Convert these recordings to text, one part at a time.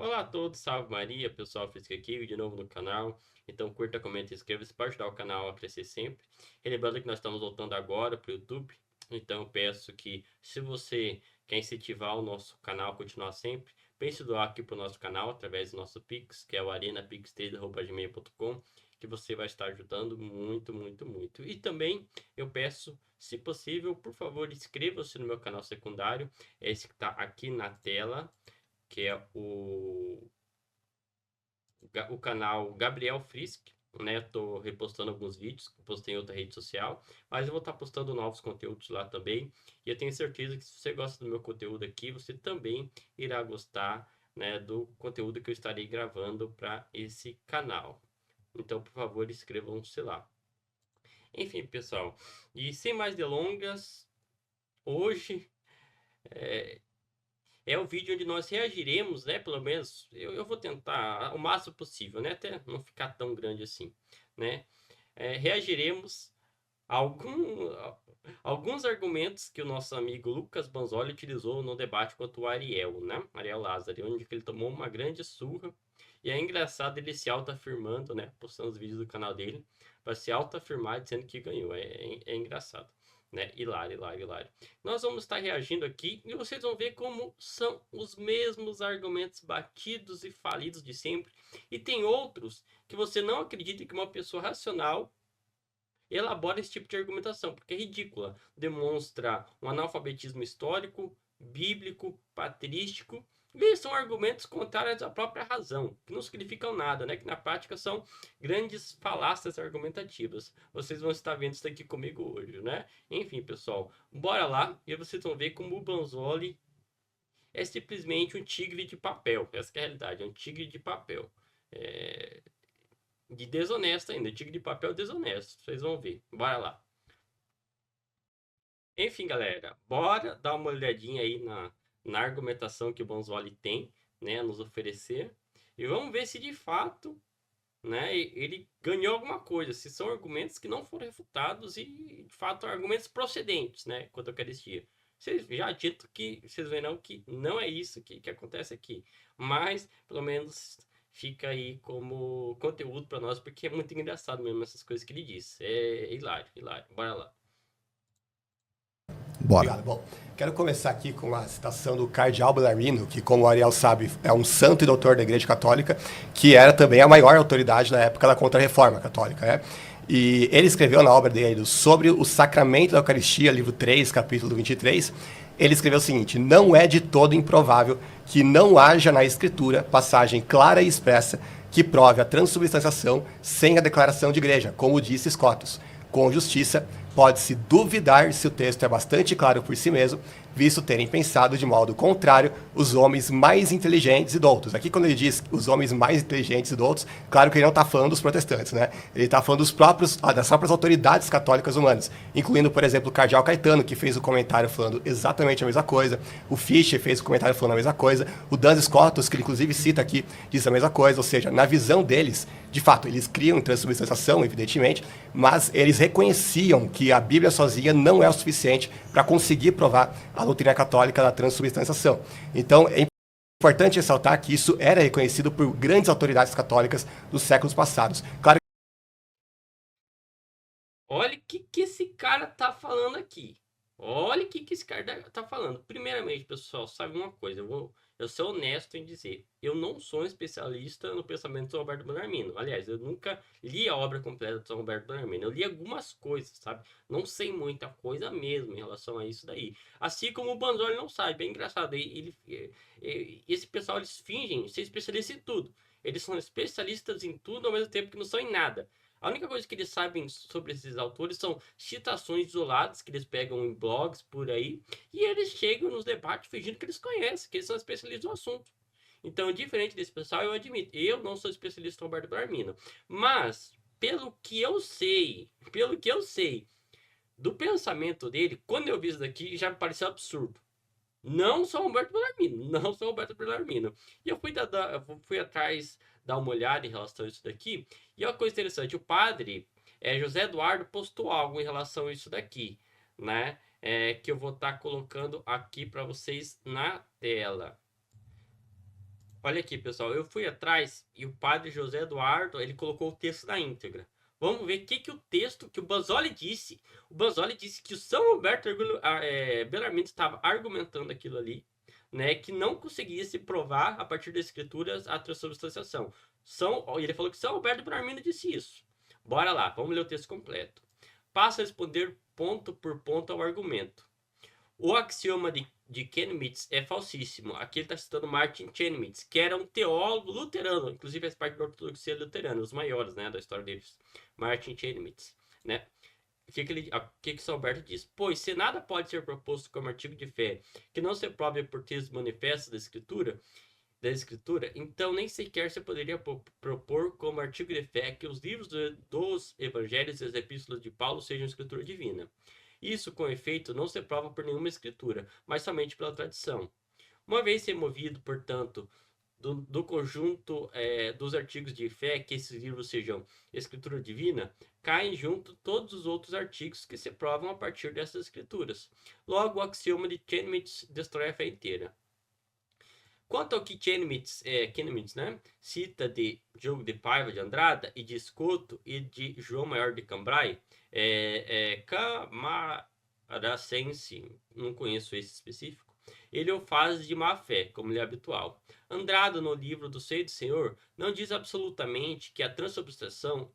Olá a todos, salve Maria, pessoal físico aqui, de novo no canal. Então curta, comenta e inscreva-se para ajudar o canal a crescer sempre. Relembrando que nós estamos voltando agora para o YouTube, então eu peço que, se você quer incentivar o nosso canal a continuar sempre, pense em doar aqui para o nosso canal através do nosso Pix, que é o arenapix3@gmail.com, que você vai estar ajudando muito, muito, muito. E também eu peço, se possível, por favor, inscreva-se no meu canal secundário, esse que está aqui na tela, que é o canal Gabriel Frisk, né? Tô repostando alguns vídeos que postei em outra rede social, mas eu vou estar postando novos conteúdos lá também. E eu tenho certeza que se você gosta do meu conteúdo aqui, você também irá gostar, né, do conteúdo que eu estarei gravando para esse canal. Então, por favor, inscrevam-se lá. Enfim, pessoal, e sem mais delongas, hoje é o vídeo onde nós reagiremos, né? Pelo menos eu vou tentar o máximo possível, né? Até não ficar tão grande assim, né? Reagiremos a alguns argumentos que o nosso amigo Lucas Banzoli utilizou no debate contra o Ariel, né? Ariel Lázaro, onde ele tomou uma grande surra. E é engraçado ele se autoafirmando, né? Postando os vídeos do canal dele, para se autoafirmar dizendo que ganhou. É engraçado, né? Hilário, hilário, hilário. Nós vamos estar reagindo aqui e vocês vão ver como são os mesmos argumentos batidos e falidos de sempre. E tem outros que você não acredita que uma pessoa racional elabora esse tipo de argumentação, porque é ridícula. Demonstra um analfabetismo histórico, bíblico, patrístico, e são argumentos contrários à própria razão, que não significam nada, né? Que na prática são grandes falácias argumentativas. Vocês vão estar vendo isso aqui comigo hoje, né? Enfim, pessoal, bora lá e vocês vão ver como o Banzoli é simplesmente um tigre de papel. Essa é a realidade, é um tigre de papel. É, de desonesto ainda, tigre de papel desonesto. Vocês vão ver. Bora lá. Enfim, galera, bora dar uma olhadinha aí na argumentação que o Bonzoli tem, né, a nos oferecer. E vamos ver se de fato, né, ele ganhou alguma coisa, se são argumentos que não foram refutados e de fato argumentos procedentes, né, quanto à Eucaristia. Vocês já dito que vocês verão que não é isso que acontece aqui, mas pelo menos fica aí como conteúdo para nós, porque é muito engraçado mesmo essas coisas que ele diz. É hilário, hilário. Bora lá. Bora. Bom, quero começar aqui com a citação do cardeal Bellarmino, que, como o Ariel sabe, é um santo e doutor da Igreja Católica, que era também a maior autoridade na época da Contra-Reforma Católica, né? E ele escreveu na obra dele sobre o sacramento da Eucaristia, livro 3, capítulo 23, ele escreveu o seguinte: não é de todo improvável que não haja na Escritura passagem clara e expressa que prove a transubstanciação sem a declaração de igreja, como disse Scotus. Com justiça, pode-se duvidar se o texto é bastante claro por si mesmo, visto terem pensado de modo contrário os homens mais inteligentes e doutos. Aqui, quando ele diz os homens mais inteligentes e doutos, claro que ele não está falando dos protestantes, né? Ele está falando das próprias autoridades católicas humanas, incluindo, por exemplo, o cardeal Caetano, que fez o comentário falando exatamente a mesma coisa, o Fischer fez o comentário falando a mesma coisa, o Duns Scotus, que ele inclusive cita aqui, diz a mesma coisa, ou seja, na visão deles, de fato, eles criam transubstanciação, evidentemente, mas eles reconheciam que a Bíblia sozinha não é o suficiente para conseguir provar a doutrina católica da transubstanciação. Então, é importante ressaltar que isso era reconhecido por grandes autoridades católicas dos séculos passados. Claro. Olha o que esse cara tá falando aqui. Olha o que esse cara tá falando. Primeiramente, pessoal, sabe uma coisa? Eu sou honesto em dizer, eu não sou um especialista no pensamento de São Roberto Bellarmino. Aliás, eu nunca li a obra completa de São Roberto Bellarmino. Eu li algumas coisas, sabe? Não sei muita coisa mesmo em relação a isso daí. Assim como o Banzoli não sabe. É engraçado. Esse pessoal, eles fingem ser especialistas em tudo. Eles são especialistas em tudo ao mesmo tempo que não são em nada. A única coisa que eles sabem sobre esses autores são citações isoladas que eles pegam em blogs por aí e eles chegam nos debates fingindo que eles conhecem, que eles são especialistas no assunto. Então, diferente desse pessoal, eu admito, eu não sou especialista em Roberto Bellarmino, mas pelo que eu sei do pensamento dele, quando eu vi isso daqui já me pareceu absurdo. Não sou Roberto Bellarmino, não sou Roberto Bellarmino. E eu fui atrás dar uma olhada em relação a isso daqui. E uma coisa interessante, o padre José Eduardo postou algo em relação a isso daqui, né? Que eu vou estar colocando aqui para vocês na tela. Olha aqui, pessoal, eu fui atrás e o padre José Eduardo, ele colocou o texto na íntegra. Vamos ver o que o texto que o Banzoli disse. O Banzoli disse que o São Roberto Bellarmino estava argumentando aquilo ali, né, que não conseguia se provar a partir das escrituras a transubstanciação. Ele falou que São Roberto Bellarmino disse isso. Bora lá, vamos ler o texto completo. Passa a responder ponto por ponto ao argumento. O axioma de Chemnitz é falsíssimo. Aqui ele está citando Martin Chemnitz, que era um teólogo luterano, inclusive faz parte da ortodoxia luterana, os maiores, né, da história deles. Martin Chemnitz, né? O que São Alberto diz? Pois, se nada pode ser proposto como artigo de fé que não se prove por textos manifestos da Escritura, então nem sequer se poderia propor como artigo de fé que os livros dos Evangelhos e as Epístolas de Paulo sejam Escritura divina. Isso, com efeito, não se prova por nenhuma Escritura, mas somente pela tradição. Uma vez removido, portanto, do conjunto dos artigos de fé que esses livros sejam Escritura divina, caem junto todos os outros artigos que se provam a partir dessas Escrituras. Logo, o axioma de Chemnitz destrói a fé inteira. Quanto ao que Chemnitz, né, cita de Diogo de Paiva de Andrada e de Escoto e de João Maior de Cambrai, Camaracense, não conheço esse específico, ele o faz de má fé, como lhe é habitual. Andrada, no livro do Seio do Senhor, não diz absolutamente que a transubstanciação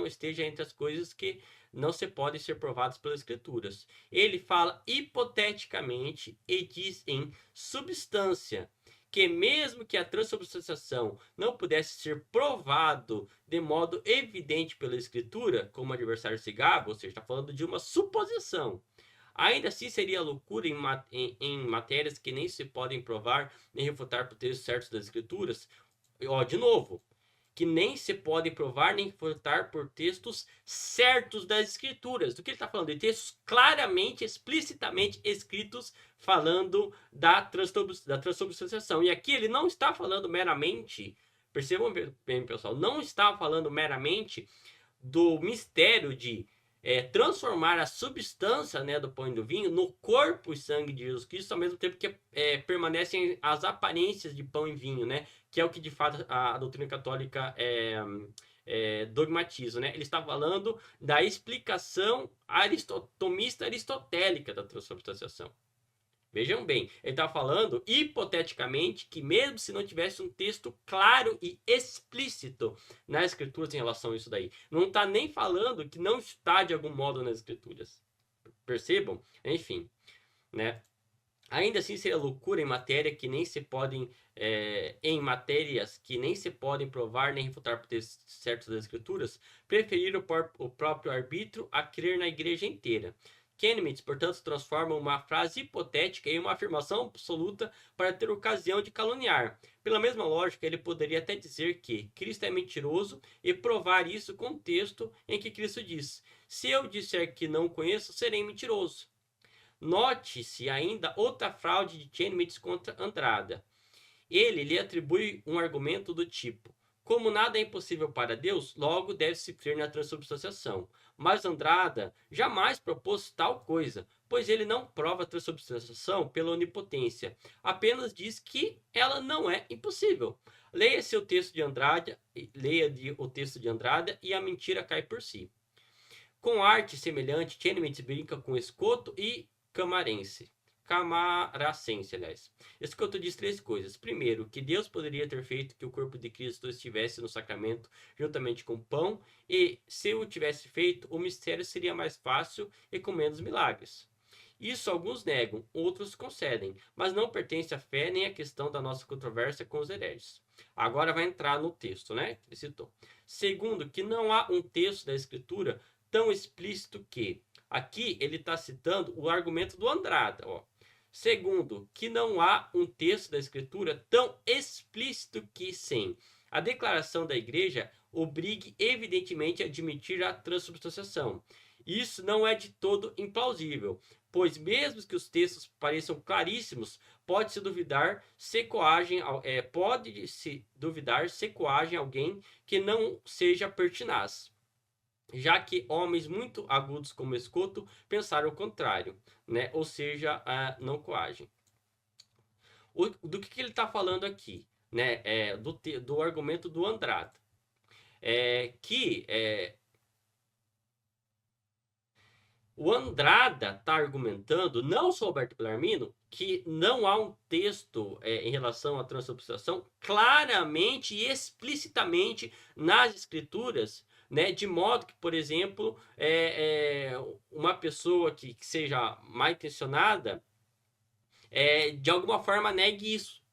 esteja entre as coisas que não se podem ser provadas pelas Escrituras. Ele fala hipoteticamente e diz em substância que mesmo que a transubstanciação não pudesse ser provado de modo evidente pela Escritura, como o adversário se gaba, ou seja, está falando de uma suposição, ainda assim seria loucura em matérias que nem se podem provar nem refutar por textos certos das Escrituras. De novo, que nem se podem provar nem refutar por textos certos das Escrituras. Do que ele está falando? De textos claramente, explicitamente escritos falando da transubstanciação. E aqui ele não está falando meramente, percebam bem, pessoal, não está falando meramente do mistério de transformar a substância, né, do pão e do vinho no corpo e sangue de Jesus Cristo, ao mesmo tempo que permanecem as aparências de pão e vinho, né, que é o que de fato a doutrina católica dogmatiza, né? Ele está falando da explicação tomista aristotélica da transubstanciação. Vejam bem, ele está falando hipoteticamente que mesmo se não tivesse um texto claro e explícito nas escrituras em relação a isso daí, não está nem falando que não está de algum modo nas escrituras. Percebam? Enfim, né? Ainda assim seria loucura em matéria que nem se podem em matérias que nem se podem provar nem refutar por textos certos das escrituras, preferir o próprio arbítrio a crer na igreja inteira. Chemnitz, portanto, transforma uma frase hipotética em uma afirmação absoluta para ter ocasião de caluniar. Pela mesma lógica, ele poderia até dizer que Cristo é mentiroso e provar isso com o texto em que Cristo diz: se eu disser que não conheço, serei mentiroso. Note-se ainda outra fraude de Chemnitz contra Andrada. Ele lhe atribui um argumento do tipo: como nada é impossível para Deus, logo deve-se crer na transubstanciação. Mas Andrada jamais propôs tal coisa, pois ele não prova a transubstanciação pela onipotência, apenas diz que ela não é impossível. Leia-se o texto de Andrada, o texto de Andrada e a mentira cai por si. Com arte semelhante, Chemnitz brinca com Escoto e Camaracense, aliás. Escoto diz três coisas. Primeiro, que Deus poderia ter feito que o corpo de Cristo estivesse no sacramento juntamente com o pão, e se o tivesse feito, o mistério seria mais fácil e com menos milagres. Isso alguns negam, outros concedem, mas não pertence à fé nem à questão da nossa controvérsia com os hereges. Agora vai entrar no texto, né? Ele citou. Segundo, que não há um texto da Escritura tão explícito que. Aqui ele está citando o argumento do Andrada. Ó. Segundo, que não há um texto da Escritura tão explícito que, sim, a declaração da Igreja obrigue evidentemente a admitir a transubstanciação. Isso não é de todo implausível, pois mesmo que os textos pareçam claríssimos, pode-se duvidar se coagem alguém que não seja pertinaz, já que homens muito agudos como Escoto pensaram o contrário, né? Ou seja, não coagem. Do que ele está falando aqui? né, do argumento do Andrada, que o Andrada está argumentando, não só o Alberto Bellarmino, que não há um texto em relação à transubstanciação claramente e explicitamente nas escrituras, né, de modo que, por exemplo, uma pessoa que seja mal intencionada, de alguma forma negue isso.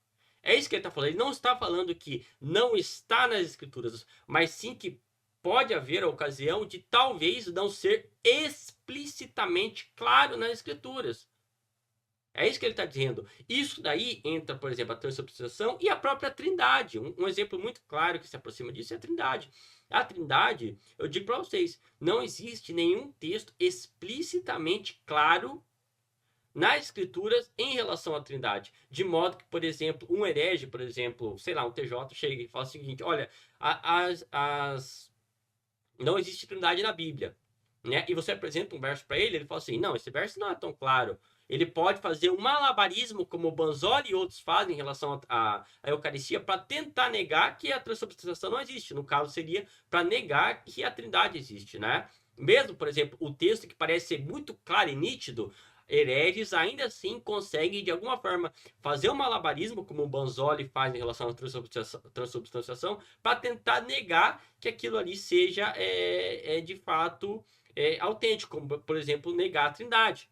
É isso que ele está falando. Ele não está falando que não está nas escrituras, mas sim que pode haver a ocasião de talvez não ser explicitamente claro nas escrituras. É isso que ele está dizendo. Isso daí entra, por exemplo, a transubstanciação e a própria Trindade. Um exemplo muito claro que se aproxima disso é a Trindade. A Trindade, eu digo para vocês, não existe nenhum texto explicitamente claro nas escrituras em relação à Trindade. De modo que, por exemplo, um herege, por exemplo, sei lá, um TJ chega e fala o seguinte: olha, não existe Trindade na Bíblia. Né? E você apresenta um verso para ele, ele fala assim: não, esse verso não é tão claro. Ele pode fazer um malabarismo, como o Banzoli e outros fazem em relação à Eucaristia, para tentar negar que a transubstanciação não existe. No caso, seria para negar que a Trindade existe, né? Mesmo, por exemplo, o texto que parece ser muito claro e nítido, hereges ainda assim conseguem, de alguma forma, fazer um malabarismo, como o Banzoli faz em relação à transubstanciação, para tentar negar que aquilo ali seja, de fato, autêntico, como, por exemplo, negar a Trindade.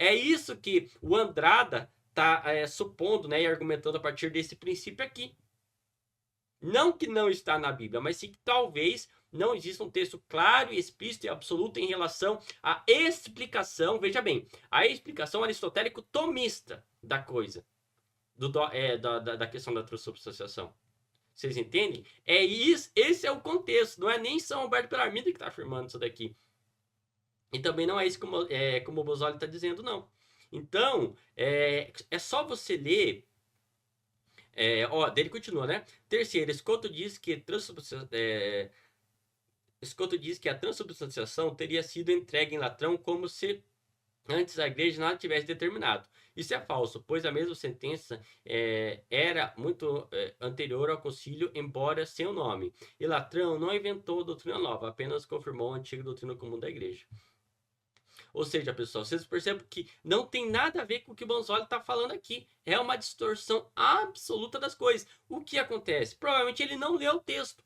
É isso que o Andrada está supondo, né, e argumentando a partir desse princípio aqui. Não que não está na Bíblia, mas sim que talvez não exista um texto claro e explícito e absoluto em relação à explicação, veja bem, a explicação aristotélico-tomista da coisa, da questão da transubstanciação. Vocês entendem? Esse é o contexto, não é nem São Alberto Bellarmino que está afirmando isso daqui. E também não é isso como o Bozzoli está dizendo, não. Então, é só você ler. Dele continua, né? Terceiro, Escoto diz que a transubstanciação teria sido entregue em Latrão como se antes a igreja nada tivesse determinado. Isso é falso, pois a mesma sentença era muito anterior ao concílio, embora sem o nome. E Latrão não inventou doutrina nova, apenas confirmou a antiga doutrina comum da igreja. Ou seja, pessoal, vocês percebem que não tem nada a ver com o que o Banzoli está falando aqui. É uma distorção absoluta das coisas. O que acontece? Provavelmente ele não leu o texto.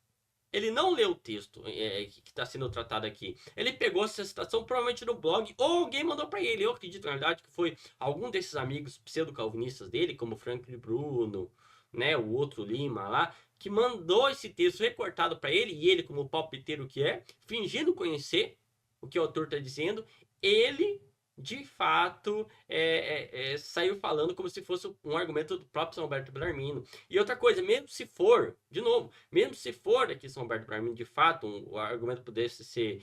Ele não leu o texto que está sendo tratado aqui. Ele pegou essa citação provavelmente no blog ou alguém mandou para ele. Eu acredito, na verdade, que foi algum desses amigos pseudo-calvinistas dele, como Franklin Bruno, né, o outro Lima lá, que mandou esse texto recortado para ele, e ele, como palpiteiro que é, fingindo conhecer o que o autor está dizendo, ele de fato saiu falando como se fosse um argumento do próprio São Alberto Bellarmino. E outra coisa, mesmo se for, de novo, mesmo se for aqui São Alberto Bellarmino de fato o argumento pudesse ser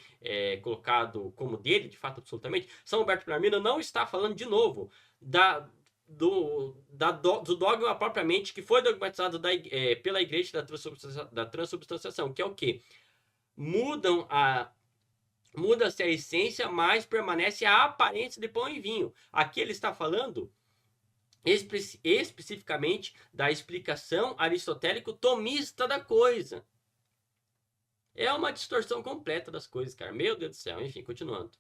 colocado como dele, de fato, absolutamente, São Alberto Bellarmino não está falando de novo do dogma propriamente que foi dogmatizado pela igreja da transubstanciação, que é o quê? Muda-se a essência, mas permanece a aparência de pão e vinho. Aqui ele está falando especificamente da explicação aristotélico-tomista da coisa. É uma distorção completa das coisas, cara. Meu Deus do céu. Enfim, continuando.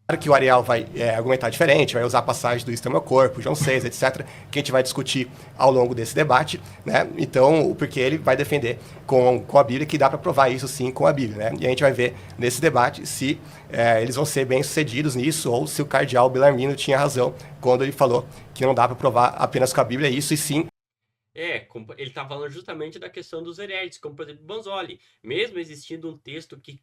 Claro que o Ariel vai argumentar diferente, vai usar passagens do Isto é Meu Corpo, João 6, etc., que a gente vai discutir ao longo desse debate, né? Então, porque ele vai defender com a Bíblia que dá para provar isso sim com a Bíblia, né? E a gente vai ver nesse debate se eles vão ser bem-sucedidos nisso ou se o cardeal Bellarmino tinha razão quando ele falou que não dá para provar apenas com a Bíblia isso, e sim... Ele está falando justamente da questão dos hereges, como por exemplo Banzoli. Mesmo existindo um texto que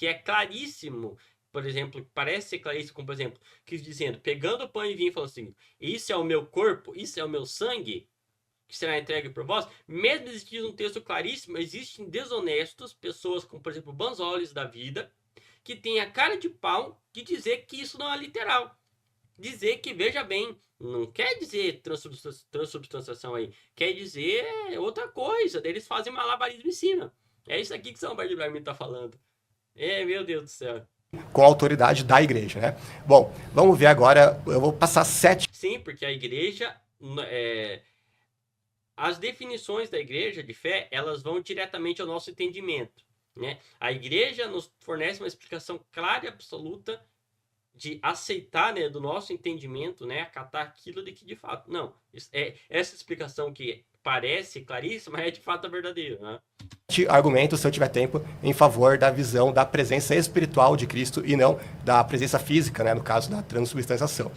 é claríssimo, por exemplo, parece ser claríssimo, como por exemplo, que dizendo, pegando o pão e vinho, falando assim, isso é o meu corpo, isso é o meu sangue, que será entregue por vós. Mesmo existindo um texto claríssimo, existem desonestos, pessoas como por exemplo Banzolis da vida, que têm a cara de pau de dizer que isso não é literal. Dizer que, veja bem, não quer dizer transubstanciação aí, quer dizer outra coisa. Eles fazem malabarismo em cima. É isso aqui que São Alberto Bellarmino está falando. Meu Deus do céu. com a autoridade da igreja, né? Bom, vamos ver agora, eu vou passar 7. Sim, porque a igreja, as definições da igreja de fé, elas vão diretamente ao nosso entendimento, né? A igreja nos fornece uma explicação clara e absoluta de aceitar, né, do nosso entendimento, né, acatar aquilo de que de fato, não, essa explicação que parece claríssima é de fato a verdadeira, né? Argumentos, se eu tiver tempo, em favor da visão da presença espiritual de Cristo e não da presença física, né, no caso da transubstanciação.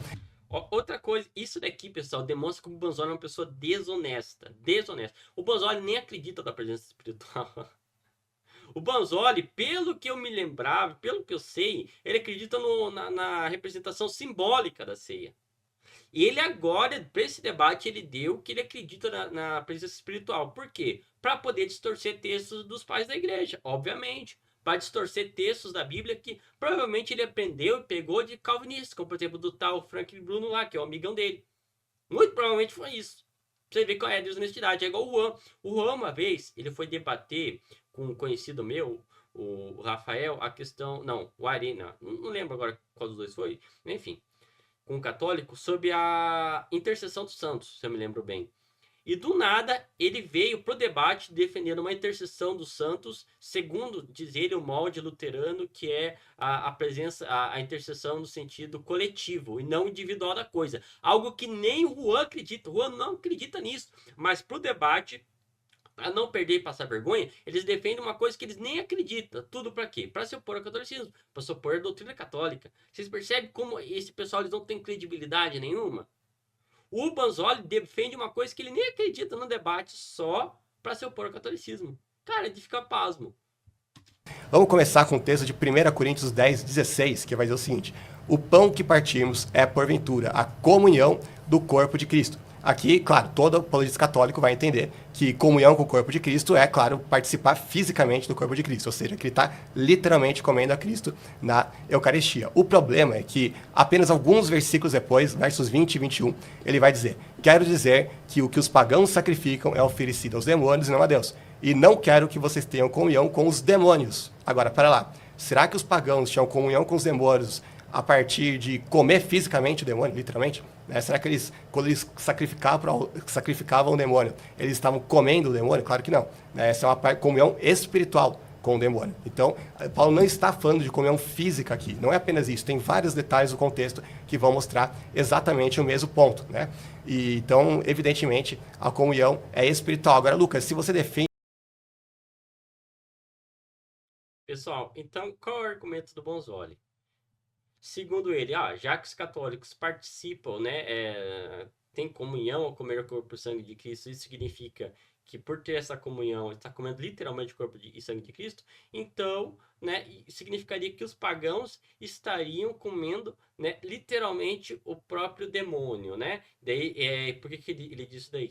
Outra coisa, isso daqui, pessoal, demonstra que o Banzoli é uma pessoa desonesta. Desonesta. O Banzoli nem acredita na presença espiritual. O Banzoli, pelo que eu me lembrava, pelo que eu sei, ele acredita na representação simbólica da ceia. E ele agora, para esse debate, ele deu que ele acredita na presença espiritual. Por quê? Para poder distorcer textos dos pais da igreja, obviamente. Para distorcer textos da Bíblia que provavelmente ele aprendeu e pegou de calvinistas, como por exemplo do tal Franklin Bruno lá, que é o amigão dele. Muito provavelmente foi isso. Pra você ver qual é a desonestidade. É igual o Juan. O Juan, uma vez, ele foi debater com um conhecido meu, o Rafael, a questão. Não, o Arena. Não lembro agora qual dos dois foi. Enfim, com um católico, sobre a intercessão dos santos, se eu me lembro bem. E do nada, ele veio pro debate defendendo uma intercessão dos santos, segundo diz ele, o molde luterano, que é a presença, a intercessão no sentido coletivo e não individual da coisa. Algo que nem o Juan acredita. O Juan não acredita nisso. Mas pro debate, para não perder e passar vergonha, eles defendem uma coisa que eles nem acreditam. Tudo para quê? Para se opor ao catolicismo, para se opor à doutrina católica. Vocês percebem como esse pessoal eles não tem credibilidade nenhuma? O Banzoli defende uma coisa que ele nem acredita no debate só para se opor ao catolicismo. Cara, de ficar pasmo. Vamos começar com o texto de 1 Coríntios 10, 16, que vai dizer o seguinte: o pão que partimos é, porventura, a comunhão do corpo de Cristo. Aqui, claro, todo apologista católico vai entender que comunhão com o corpo de Cristo é, claro, participar fisicamente do corpo de Cristo, ou seja, que ele está literalmente comendo a Cristo na Eucaristia. O problema é que apenas alguns versículos depois, versos 20 e 21, ele vai dizer: quero dizer que o que os pagãos sacrificam é oferecido aos demônios e não a Deus. E não quero que vocês tenham comunhão com os demônios. Agora, para lá. Será que os pagãos tinham comunhão com os demônios a partir de comer fisicamente o demônio, literalmente? Né? Será que eles, quando eles sacrificavam o demônio, eles estavam comendo o demônio? Claro que não. Essa é uma comunhão espiritual com o demônio. Então, Paulo não está falando de comunhão física aqui. Não é apenas isso. Tem vários detalhes do contexto que vão mostrar exatamente o mesmo ponto, né? E, então, evidentemente, a comunhão é espiritual. Agora, Lucas, se você defende... Pessoal, então qual é o argumento do Bonzoli? Segundo ele, já que os católicos participam, né, tem comunhão ao comer o corpo e o sangue de Cristo, isso significa que por ter essa comunhão, está comendo literalmente o corpo e sangue de Cristo, então, né, significaria que os pagãos estariam comendo, né, literalmente o próprio demônio, né? Daí, por que ele disse daí?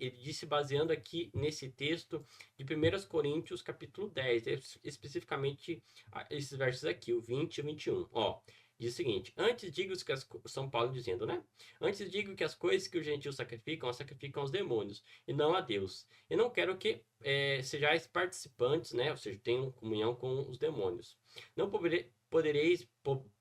Ele disse baseando aqui nesse texto de 1 Coríntios, capítulo 10, especificamente esses versos aqui, o 20 e o 21, ó. Diz o seguinte: antes digo que São Paulo dizendo, né? Antes digo que as coisas que os gentios sacrificam, sacrificam aos demônios e não a Deus. E não quero que sejais participantes, né? Ou seja, tenham comunhão com os demônios. Não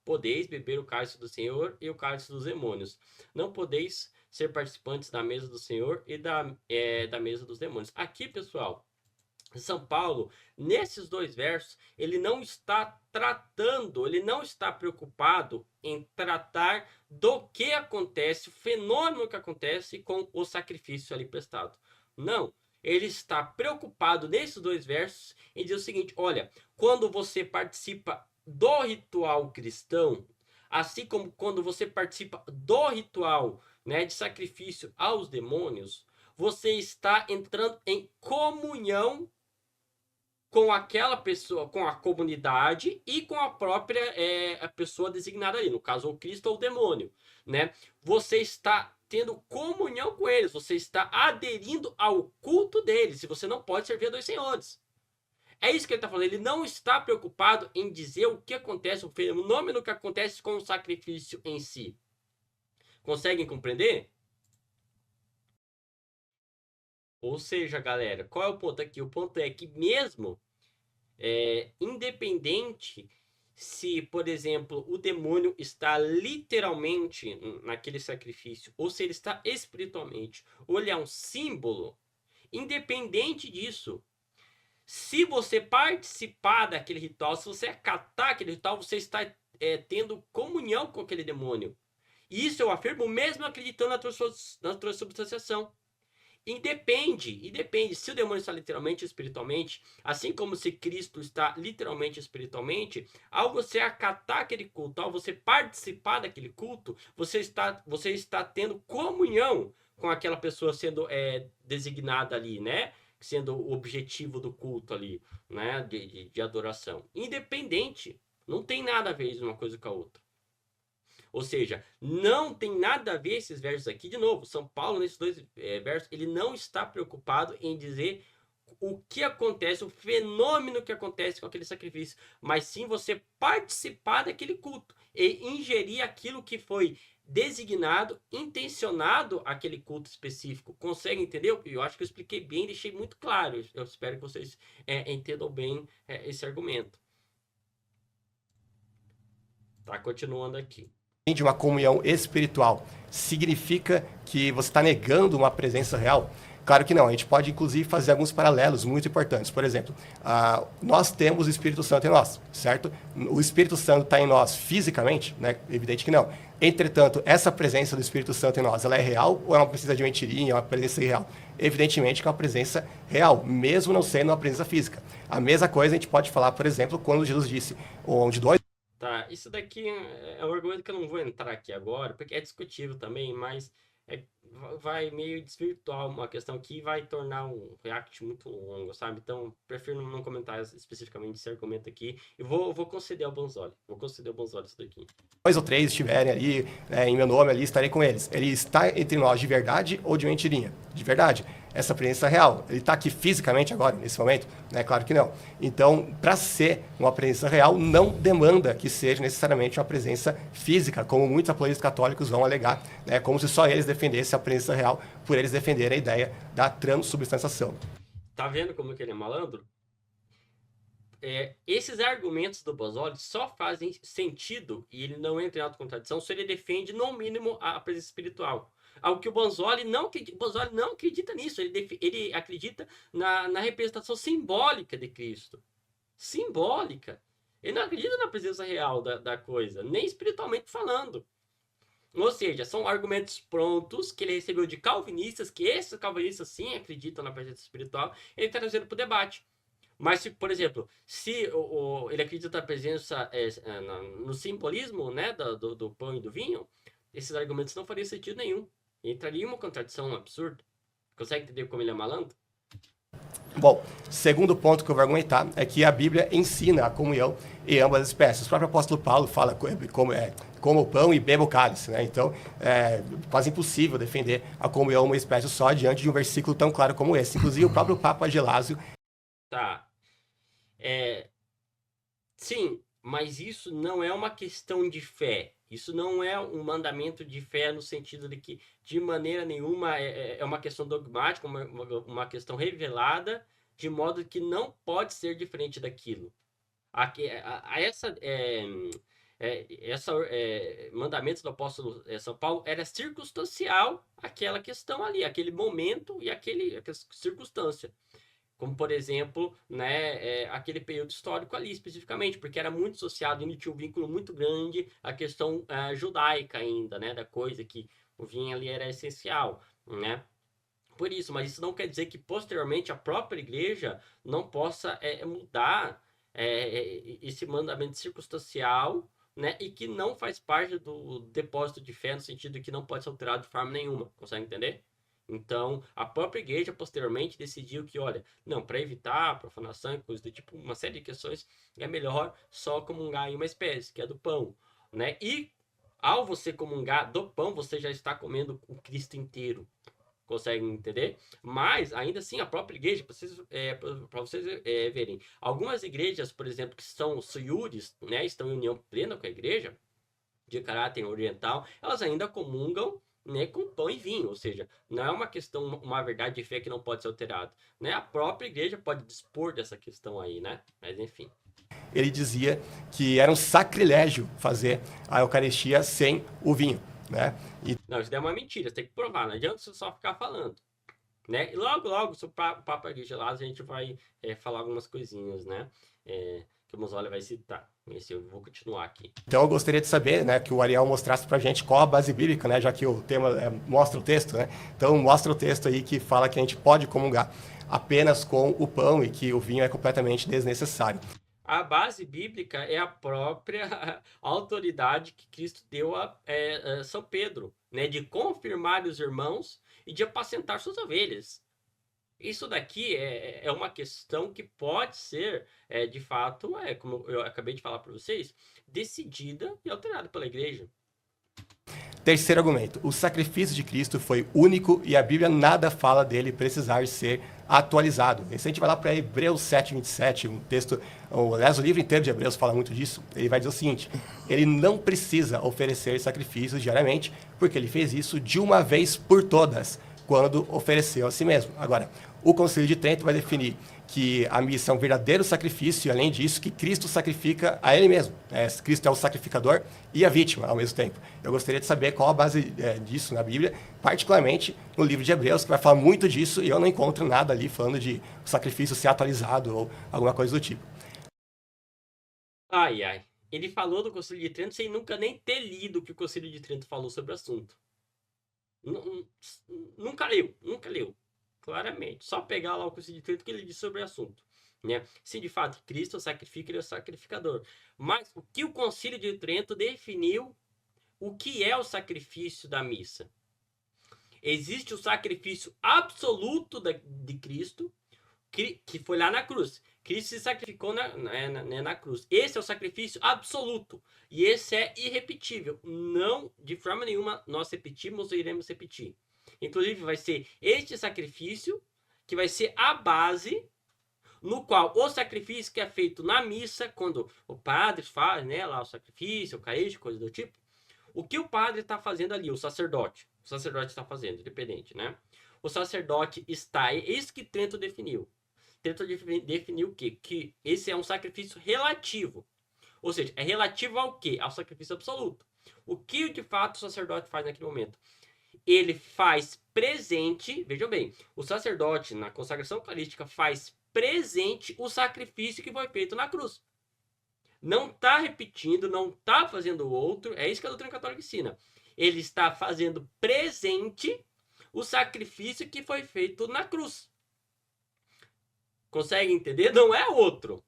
podeis beber o cálice do Senhor e o cálice dos demônios. Não podeis ser participantes da mesa do Senhor e da mesa dos demônios. Aqui, pessoal, São Paulo, nesses dois versos, ele não está tratando, ele não está preocupado em tratar do que acontece, o fenômeno que acontece com o sacrifício ali prestado. Não, ele está preocupado nesses dois versos em dizer o seguinte: olha, quando você participa do ritual cristão, assim como quando você participa do ritual, né, de sacrifício aos demônios, você está entrando em comunhão com aquela pessoa, com a comunidade e com a própria a pessoa designada ali, no caso o Cristo ou o demônio, né? Você está tendo comunhão com eles, você está aderindo ao culto deles, e você não pode servir a dois senhores. É isso que ele está falando. Ele não está preocupado em dizer o que acontece, o fenômeno que acontece com o sacrifício em si. Conseguem compreender? Ou seja, galera, qual é o ponto aqui? O ponto é que mesmo independente se, por exemplo, o demônio está literalmente naquele sacrifício, ou se ele está espiritualmente, ou ele é um símbolo, independente disso, se você participar daquele ritual, se você acatar aquele ritual, você está tendo comunhão com aquele demônio. E isso eu afirmo mesmo acreditando na transubstanciação. Independe se o demônio está literalmente ou espiritualmente, assim como se Cristo está literalmente ou espiritualmente, ao você acatar aquele culto, ao você participar daquele culto, você está tendo comunhão com aquela pessoa sendo designada ali, né? Sendo o objetivo do culto ali, né? De adoração. Independente, não tem nada a ver uma coisa com a outra. Ou seja, não tem nada a ver esses versos aqui. De novo, São Paulo, nesses dois versos, ele não está preocupado em dizer o que acontece, o fenômeno que acontece com aquele sacrifício, mas sim você participar daquele culto e ingerir aquilo que foi designado, intencionado aquele culto específico. Consegue entender? Eu acho que eu expliquei bem, deixei muito claro. Eu espero que vocês entendam bem esse argumento. Tá, continuando aqui. De uma comunhão espiritual significa que você está negando uma presença real? Claro que não. A gente pode, inclusive, fazer alguns paralelos muito importantes. Por exemplo, nós temos o Espírito Santo em nós, certo? O Espírito Santo está em nós fisicamente, né? Evidente que não. Entretanto, essa presença do Espírito Santo em nós, ela é real ou é uma presença de mentirinha, é uma presença irreal? Evidentemente que é uma presença real, mesmo não sendo uma presença física. A mesma coisa a gente pode falar, por exemplo, quando Jesus disse, onde dois... Tá, isso daqui é um argumento que eu não vou entrar aqui agora, porque é discutível também, mas vai meio desvirtuar uma questão aqui e vai tornar um react muito longo, sabe? Então, prefiro não comentar especificamente esse argumento aqui. E vou conceder ao Bonzoli. Vou conceder ao Bonzoli isso daqui. Dois ou três estiverem ali, em meu nome ali, estarei com eles. Ele está entre nós de verdade ou de mentirinha? De verdade. Essa presença real. Ele está aqui fisicamente agora, nesse momento? Claro que não. Então, para ser uma presença real, não demanda que seja necessariamente uma presença física, como muitos apologistas católicos vão alegar, né? Como se só eles defendessem a presença real, por eles defenderem a ideia da transubstanciação. Tá vendo como que ele é malandro? Esses argumentos do Bozzoli só fazem sentido, e ele não entra em autocontradição, se ele defende, no mínimo, a presença espiritual. Algo que o Bonzoli não acredita nisso. Ele acredita na representação simbólica de Cristo. Simbólica. Ele não acredita na presença real da coisa, nem espiritualmente falando. Ou seja, são argumentos prontos que ele recebeu de calvinistas, que esses calvinistas sim acreditam na presença espiritual, ele está trazendo para o debate. Mas, se, por exemplo, se ele acredita na presença, no simbolismo, né, do pão e do vinho, esses argumentos não fariam sentido nenhum. Entraria em uma contradição, um absurdo. Consegue entender como ele é malandro? Bom, segundo ponto que eu vou argumentar é que a Bíblia ensina a comunhão em ambas as espécies. O próprio apóstolo Paulo fala como o pão e beba o cálice, né? Então, é quase impossível defender a comunhão uma espécie só diante de um versículo tão claro como esse. Inclusive, o próprio Papa Gelásio... Tá. Sim, mas isso não é uma questão de fé. Isso não é um mandamento de fé no sentido de que, de maneira nenhuma, é uma questão dogmática, uma questão revelada, de modo que não pode ser diferente daquilo. Mandamentos do apóstolo São Paulo era circunstancial àquela questão ali, aquele momento e aquela circunstância. Como, por exemplo, né, aquele período histórico ali, especificamente, porque era muito associado, e tinha um vínculo muito grande à questão judaica ainda, né, da coisa que o vinho ali era essencial, né? Por isso, mas isso não quer dizer que, posteriormente, a própria igreja não possa mudar esse mandamento circunstancial, né, e que não faz parte do depósito de fé, no sentido de que não pode ser alterado de forma nenhuma. Consegue entender? Então, a própria igreja posteriormente decidiu que, olha, não, para evitar a profanação e coisas do tipo, uma série de questões, é melhor só comungar em uma espécie, que é do pão, né? E ao você comungar do pão, você já está comendo o Cristo inteiro. Conseguem entender? Mas, ainda assim, a própria igreja, para vocês verem, algumas igrejas, por exemplo, que são suiures, né, estão em união plena com a igreja, de caráter oriental, elas ainda comungam, né, com pão e vinho, ou seja, não é uma questão, uma verdade de fé que não pode ser alterada, né? A própria igreja pode dispor dessa questão aí, né? Mas enfim. ele dizia que era um sacrilégio fazer a Eucaristia sem o vinho, né? Não, isso daí é uma mentira, você tem que provar, não adianta você só ficar falando. Né? E logo, se o papo aqui gelado, a gente vai falar algumas coisinhas, né? Que o Mosoli vai citar. Esse eu vou continuar aqui. Então eu gostaria de saber, né, que o Ariel mostrasse pra gente qual a base bíblica, né, já que o tema mostra o texto, né? Então mostra o texto aí que fala que a gente pode comungar apenas com o pão e que o vinho é completamente desnecessário. A base bíblica é a própria autoridade que Cristo deu a São Pedro, né, de confirmar os irmãos e de apacentar suas ovelhas. Isso daqui é uma questão que pode ser, de fato, como eu acabei de falar para vocês, decidida e alterada pela igreja. Terceiro argumento, o sacrifício de Cristo foi único e a Bíblia nada fala dele precisar ser atualizado. E se a gente vai lá para Hebreus 7:27, um texto, aliás, o livro inteiro de Hebreus fala muito disso, ele vai dizer o seguinte, ele não precisa oferecer sacrifícios diariamente, porque ele fez isso de uma vez por todas, quando ofereceu a si mesmo. Agora, o Concílio de Trento vai definir que a missa é um verdadeiro sacrifício e, além disso, que Cristo sacrifica a ele mesmo. Cristo é o sacrificador e a vítima ao mesmo tempo. Eu gostaria de saber qual a base disso na Bíblia, particularmente no livro de Hebreus, que vai falar muito disso, e eu não encontro nada ali falando de sacrifício ser atualizado ou alguma coisa do tipo. Ai. Ele falou do Concílio de Trento sem nunca nem ter lido o que o Concílio de Trento falou sobre o assunto. Nunca leu. Claramente. Só pegar lá o Concílio de Trento que ele diz sobre o assunto. Né? Se de fato Cristo sacrifica, ele é o sacrificador. Mas o que o Concílio de Trento definiu o que é o sacrifício da missa? Existe o sacrifício absoluto de Cristo, que foi lá na cruz. Cristo se sacrificou na cruz. Esse é o sacrifício absoluto. E esse é irrepetível. Não, de forma nenhuma, nós repetimos ou iremos repetir. Inclusive, vai ser este sacrifício que vai ser a base no qual o sacrifício que é feito na missa, quando o padre faz, né, lá o sacrifício, eucarístico, coisa do tipo, o que o padre está fazendo ali, o sacerdote está fazendo, independente, né? O sacerdote está, é isso que Trento definiu. Trento definiu o quê? Que esse é um sacrifício relativo. Ou seja, é relativo ao quê? Ao sacrifício absoluto. O que de fato o sacerdote faz naquele momento? Ele faz presente, vejam bem, o sacerdote na consagração eucarística faz presente o sacrifício que foi feito na cruz. Não está repetindo, não está fazendo outro, é isso que a doutrina católica ensina. Ele está fazendo presente o sacrifício que foi feito na cruz. Consegue entender? Não é outro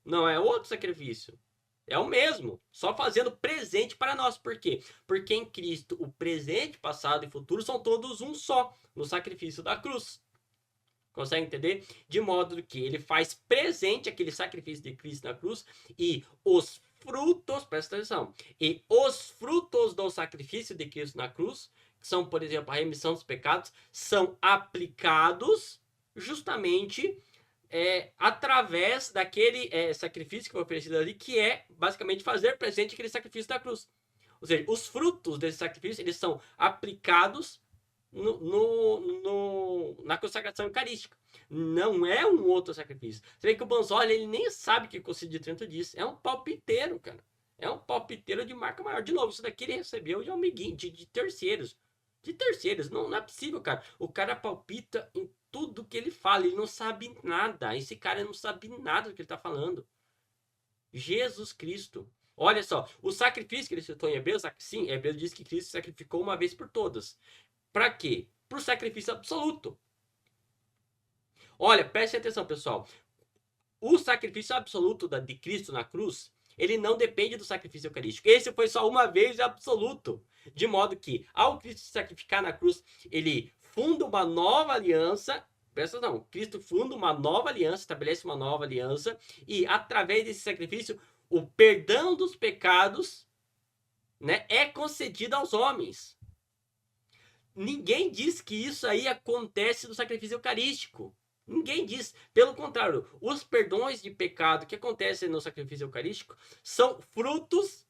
sacrifício. É o mesmo, só fazendo presente para nós. Por quê? Porque em Cristo o presente, passado e futuro são todos um só, no sacrifício da cruz. Consegue entender? De modo que ele faz presente aquele sacrifício de Cristo na cruz e os frutos, presta atenção, e os frutos do sacrifício de Cristo na cruz, que são, por exemplo, a remissão dos pecados, são aplicados justamente através daquele sacrifício que foi oferecido ali, que é basicamente fazer presente aquele sacrifício da cruz. Ou seja, os frutos desse sacrifício, eles são aplicados na consagração eucarística. Não é um outro sacrifício. Você vê que o Banzoli, ele nem sabe o que o Concílio de Trento diz. É um palpiteiro, cara. É um palpiteiro de marca maior. De novo, isso daqui ele recebeu de amiguinho, de terceiros. De terceiros. Não é possível, cara. O cara palpita em tudo que ele fala. Ele não sabe nada. Esse cara não sabe nada do que ele está falando. Jesus Cristo. Olha só, o sacrifício que ele citou em Hebreus, sim, Hebreus diz que Cristo sacrificou uma vez por todas. Para quê? Para o sacrifício absoluto. Olha, preste atenção, pessoal. O sacrifício absoluto de Cristo na cruz, ele não depende do sacrifício eucarístico. Esse foi só uma vez absoluto. De modo que, ao Cristo se sacrificar na cruz, ele funda uma nova aliança. Presta atenção, Cristo funda uma nova aliança, estabelece uma nova aliança, e através desse sacrifício, o perdão dos pecados, né, é concedido aos homens. Ninguém diz que isso aí acontece no sacrifício eucarístico. Ninguém diz. Pelo contrário, os perdões de pecado que acontecem no sacrifício eucarístico são frutos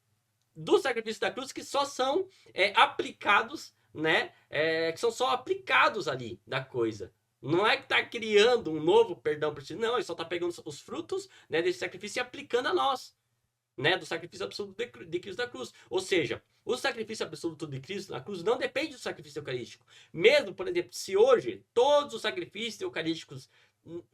do sacrifício da cruz, que só são aplicados, né? Que são só aplicados ali da coisa. Não é que está criando um novo perdão para si. Não, ele só está pegando os frutos, né, desse sacrifício e aplicando a nós. né, do sacrifício absoluto de Cristo na cruz. Ou seja, o sacrifício absoluto de Cristo na cruz não depende do sacrifício eucarístico. Mesmo, por exemplo, se hoje todos os sacrifícios eucarísticos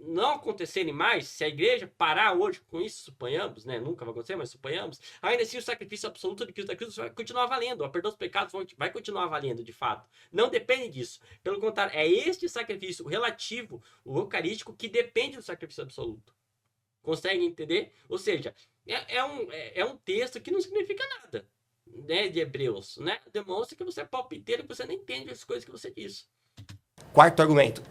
não acontecerem mais, se a igreja parar hoje com isso, suponhamos, né? Nunca vai acontecer, mas suponhamos, ainda assim o sacrifício absoluto de Cristo na cruz vai continuar valendo, a perdão dos pecados vai continuar valendo de fato. Não depende disso. Pelo contrário, é este sacrifício relativo, o eucarístico, que depende do sacrifício absoluto. Consegue entender? Ou seja, é um texto que não significa nada, né, de Hebreus, né? Demonstra que você é palpiteiro e que você nem entende as coisas que você diz. Quarto argumento.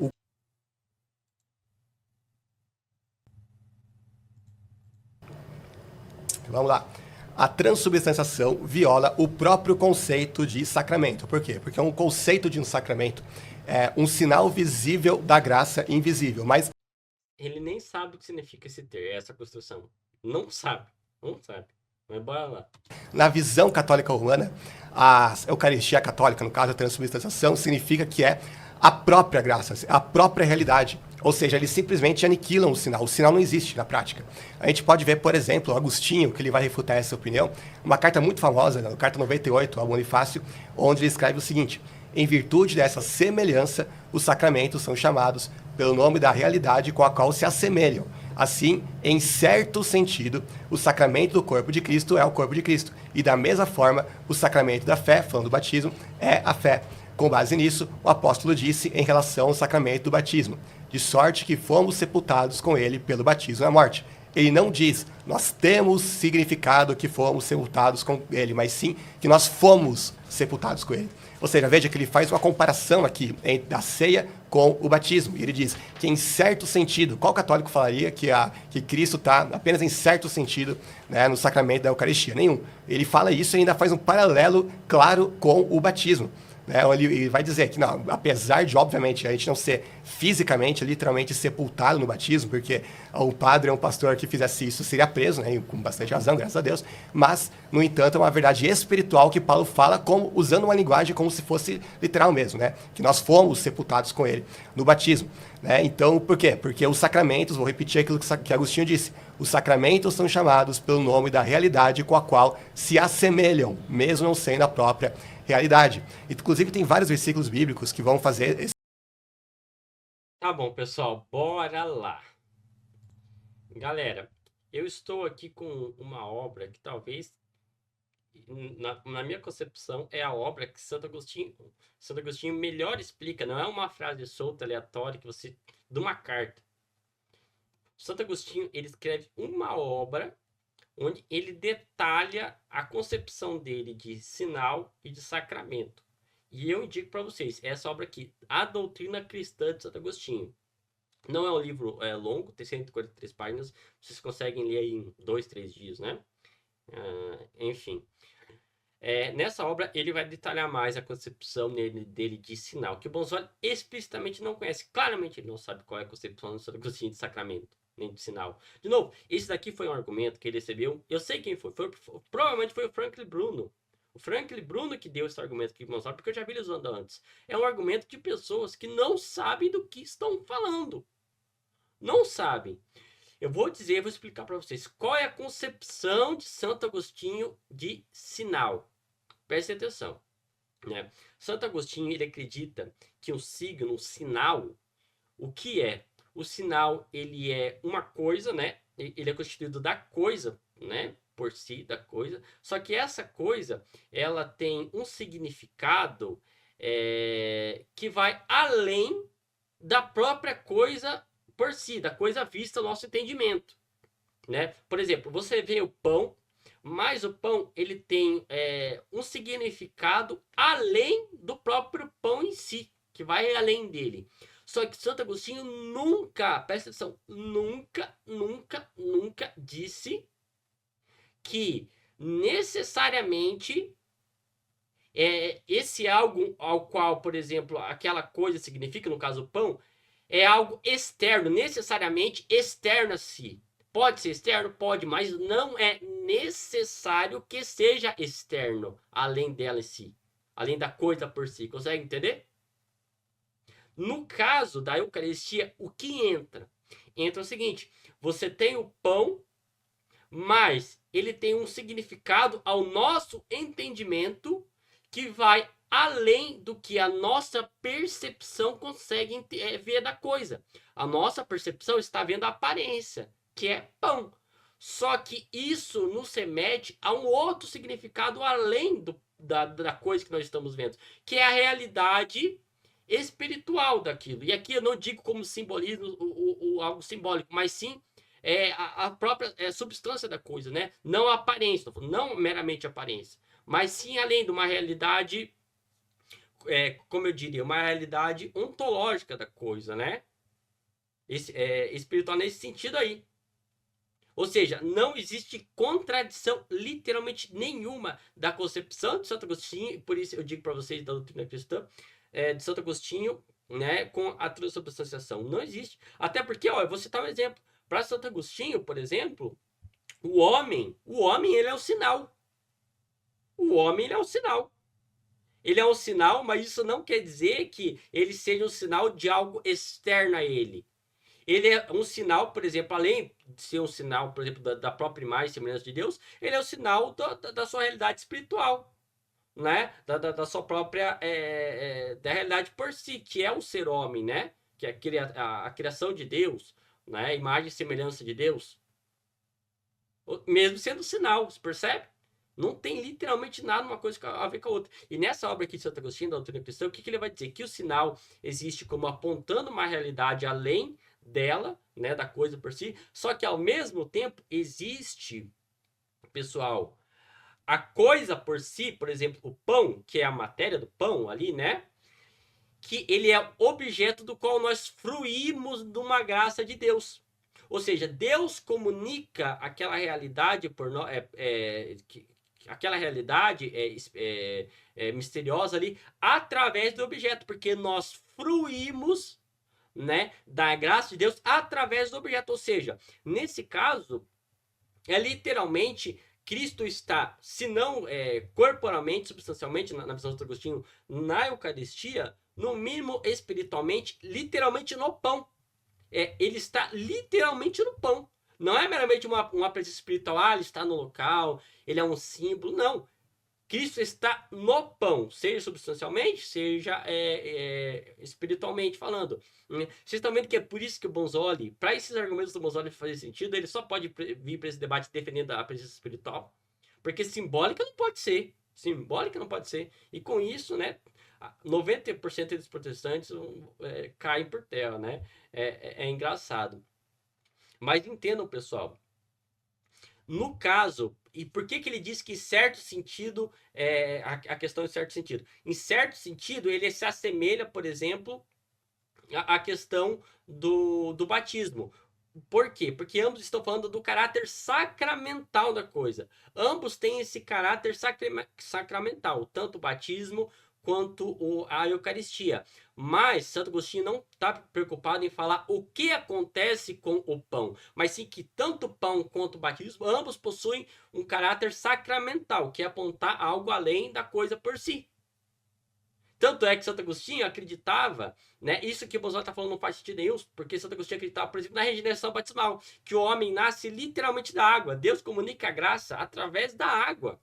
Vamos lá. A transubstanciação viola o próprio conceito de sacramento. Por quê? Porque um conceito de um sacramento é um sinal visível da graça invisível, mas ele nem sabe o que significa essa construção. Não sabe. Não sabe. Mas bora lá. Na visão católica romana, a Eucaristia católica, no caso a transubstanciação, significa que é a própria graça, a própria realidade. Ou seja, eles simplesmente aniquilam o sinal. O sinal não existe na prática. A gente pode ver, por exemplo, Agostinho, que ele vai refutar essa opinião, uma carta muito famosa, na carta 98 ao Bonifácio, onde ele escreve o seguinte: em virtude dessa semelhança, os sacramentos são chamados pelo nome da realidade com a qual se assemelham. Assim, em certo sentido, o sacramento do corpo de Cristo é o corpo de Cristo. E da mesma forma, o sacramento da fé, falando do batismo, é a fé. Com base nisso, o apóstolo disse em relação ao sacramento do batismo: de sorte que fomos sepultados com ele pelo batismo na morte. Ele não diz, nós temos significado que fomos sepultados com ele, mas sim que nós fomos sepultados com ele. Ou seja, veja que ele faz uma comparação aqui da ceia com o batismo. E ele diz que em certo sentido, qual católico falaria que Cristo está apenas em certo sentido, né, no sacramento da Eucaristia? Nenhum. Ele fala isso e ainda faz um paralelo claro com o batismo. Né? Ele vai dizer que, não, apesar de, obviamente, a gente não ser fisicamente, literalmente sepultado no batismo, porque o padre ou um pastor que fizesse isso seria preso, né? Com bastante razão, graças a Deus, mas, no entanto, é uma verdade espiritual que Paulo fala como, usando uma linguagem como se fosse literal mesmo, né? Que nós fomos sepultados com ele no batismo. Né? Então, por quê? Porque os sacramentos, vou repetir aquilo que Agostinho disse, os sacramentos são chamados pelo nome da realidade com a qual se assemelham, mesmo não sendo a própria realidade. Inclusive, tem vários versículos bíblicos que vão fazer esse... Tá bom, pessoal, bora lá. Galera, eu estou aqui com uma obra que talvez, na minha concepção, é a obra que Santo Agostinho melhor explica. Não é uma frase solta, aleatória, que você... de uma carta. Santo Agostinho, ele escreve uma obra onde ele detalha a concepção dele de sinal e de sacramento. E eu indico para vocês essa obra aqui, A Doutrina Cristã de Santo Agostinho. Não é um livro longo, tem 143 páginas, vocês conseguem ler aí em 2, 3 dias, né? Enfim. Nessa obra, ele vai detalhar mais a concepção dele de sinal, que o Bonzoli explicitamente não conhece. Claramente ele não sabe qual é a concepção do Santo Agostinho de sacramento, nem de sinal. De novo, esse daqui foi um argumento que ele recebeu, eu sei quem foi provavelmente foi o Franklin Bruno. O Franklin Bruno que deu esse argumento aqui, Bonzoli, porque eu já vi ele usando antes. É um argumento de pessoas que não sabem do que estão falando. Não sabem. Eu vou explicar para vocês qual é a concepção de Santo Agostinho de sinal. Prestem atenção. Né? Santo Agostinho, ele acredita que o signo, o sinal, o que é? O sinal, ele é uma coisa, né? Ele é constituído da coisa, né? Por si, da coisa. Só que essa coisa, ela tem um significado que vai além da própria coisa por si, da coisa vista ao nosso entendimento. Né? Por exemplo, você vê o pão, mas o pão ele tem um significado além do próprio pão em si, que vai além dele. Só que Santo Agostinho nunca, presta atenção, nunca disse que necessariamente esse algo ao qual, por exemplo, aquela coisa significa, no caso o pão, é algo externo, necessariamente externo a si. Pode ser externo? Pode, mas não é necessário que seja externo, além dela em si, além da coisa por si. Consegue entender? No caso da Eucaristia, o que entra? Entra o seguinte: você tem o pão, mas ele tem um significado ao nosso entendimento que vai além do que a nossa percepção consegue ver da coisa. A nossa percepção está vendo a aparência, que é pão. Só que isso nos remete a um outro significado além da coisa que nós estamos vendo, que é a realidade espiritual daquilo. E aqui eu não digo como simbolismo, algo simbólico, mas sim a própria substância da coisa, né? Não a aparência, não meramente a aparência, mas sim além de uma realidade, como eu diria, uma realidade ontológica da coisa, né? Espiritual nesse sentido aí. Ou seja, não existe contradição literalmente nenhuma da concepção de Santo Agostinho, por isso eu digo para vocês da doutrina cristã, de Santo Agostinho, né, com a transubstanciação. Não existe. Até porque, ó, eu vou citar um exemplo. Para Santo Agostinho, por exemplo, o homem ele é o sinal. O homem ele é o sinal. Ele é um sinal, mas isso não quer dizer que ele seja um sinal de algo externo a ele. Ele é um sinal, por exemplo, além de ser um sinal, por exemplo, da própria imagem e semelhança de Deus, ele é um sinal da sua realidade espiritual, né? Da sua própria, da realidade por si, que é o ser homem, né? Que é a criação de Deus, né? Imagem e semelhança de Deus. Mesmo sendo sinal, você percebe? Não tem literalmente nada uma coisa a ver com a outra. E nessa obra aqui de Santo Agostinho, da doutrina cristã, o que ele vai dizer? Que o sinal existe como apontando uma realidade além dela, né, da coisa por si, só que ao mesmo tempo existe, pessoal, a coisa por si, por exemplo, o pão, que é a matéria do pão ali, né, que ele é objeto do qual nós fruímos de uma graça de Deus. Ou seja, Deus comunica aquela realidade por nós, aquela realidade misteriosa ali através do objeto, porque nós fruímos, né, da graça de Deus através do objeto. Ou seja, nesse caso, literalmente Cristo está, se não corporalmente, substancialmente, na visão de Agostinho, na Eucaristia, no mínimo espiritualmente, literalmente no pão. Ele está literalmente no pão. Não é meramente uma presença espiritual, ele está no local, ele é um símbolo, não. Cristo está no pão, seja substancialmente, seja espiritualmente falando. Vocês estão vendo que é por isso que o Bonzoli, para esses argumentos do Bonzoli fazer sentido, ele só pode vir para esse debate defendendo a presença espiritual, porque simbólica não pode ser. Simbólica não pode ser. E com isso, né, 90% dos protestantes caem por terra, né? É engraçado. Mas entendam, pessoal. No caso, e por que ele diz que em certo sentido, a questão em certo sentido? Em certo sentido, ele se assemelha, por exemplo, à questão do batismo. Por quê? Porque ambos estão falando do caráter sacramental da coisa. Ambos têm esse caráter sacramental, tanto o batismo quanto a Eucaristia. Mas Santo Agostinho não está preocupado em falar o que acontece com o pão, mas sim que tanto o pão quanto o batismo, ambos possuem um caráter sacramental, que é apontar algo além da coisa por si. Tanto é que Santo Agostinho acreditava, né? Isso que o Bolsonaro está falando não faz sentido nenhum, porque Santo Agostinho acreditava, por exemplo, na regeneração batismal, que o homem nasce literalmente da água. Deus comunica a graça através da água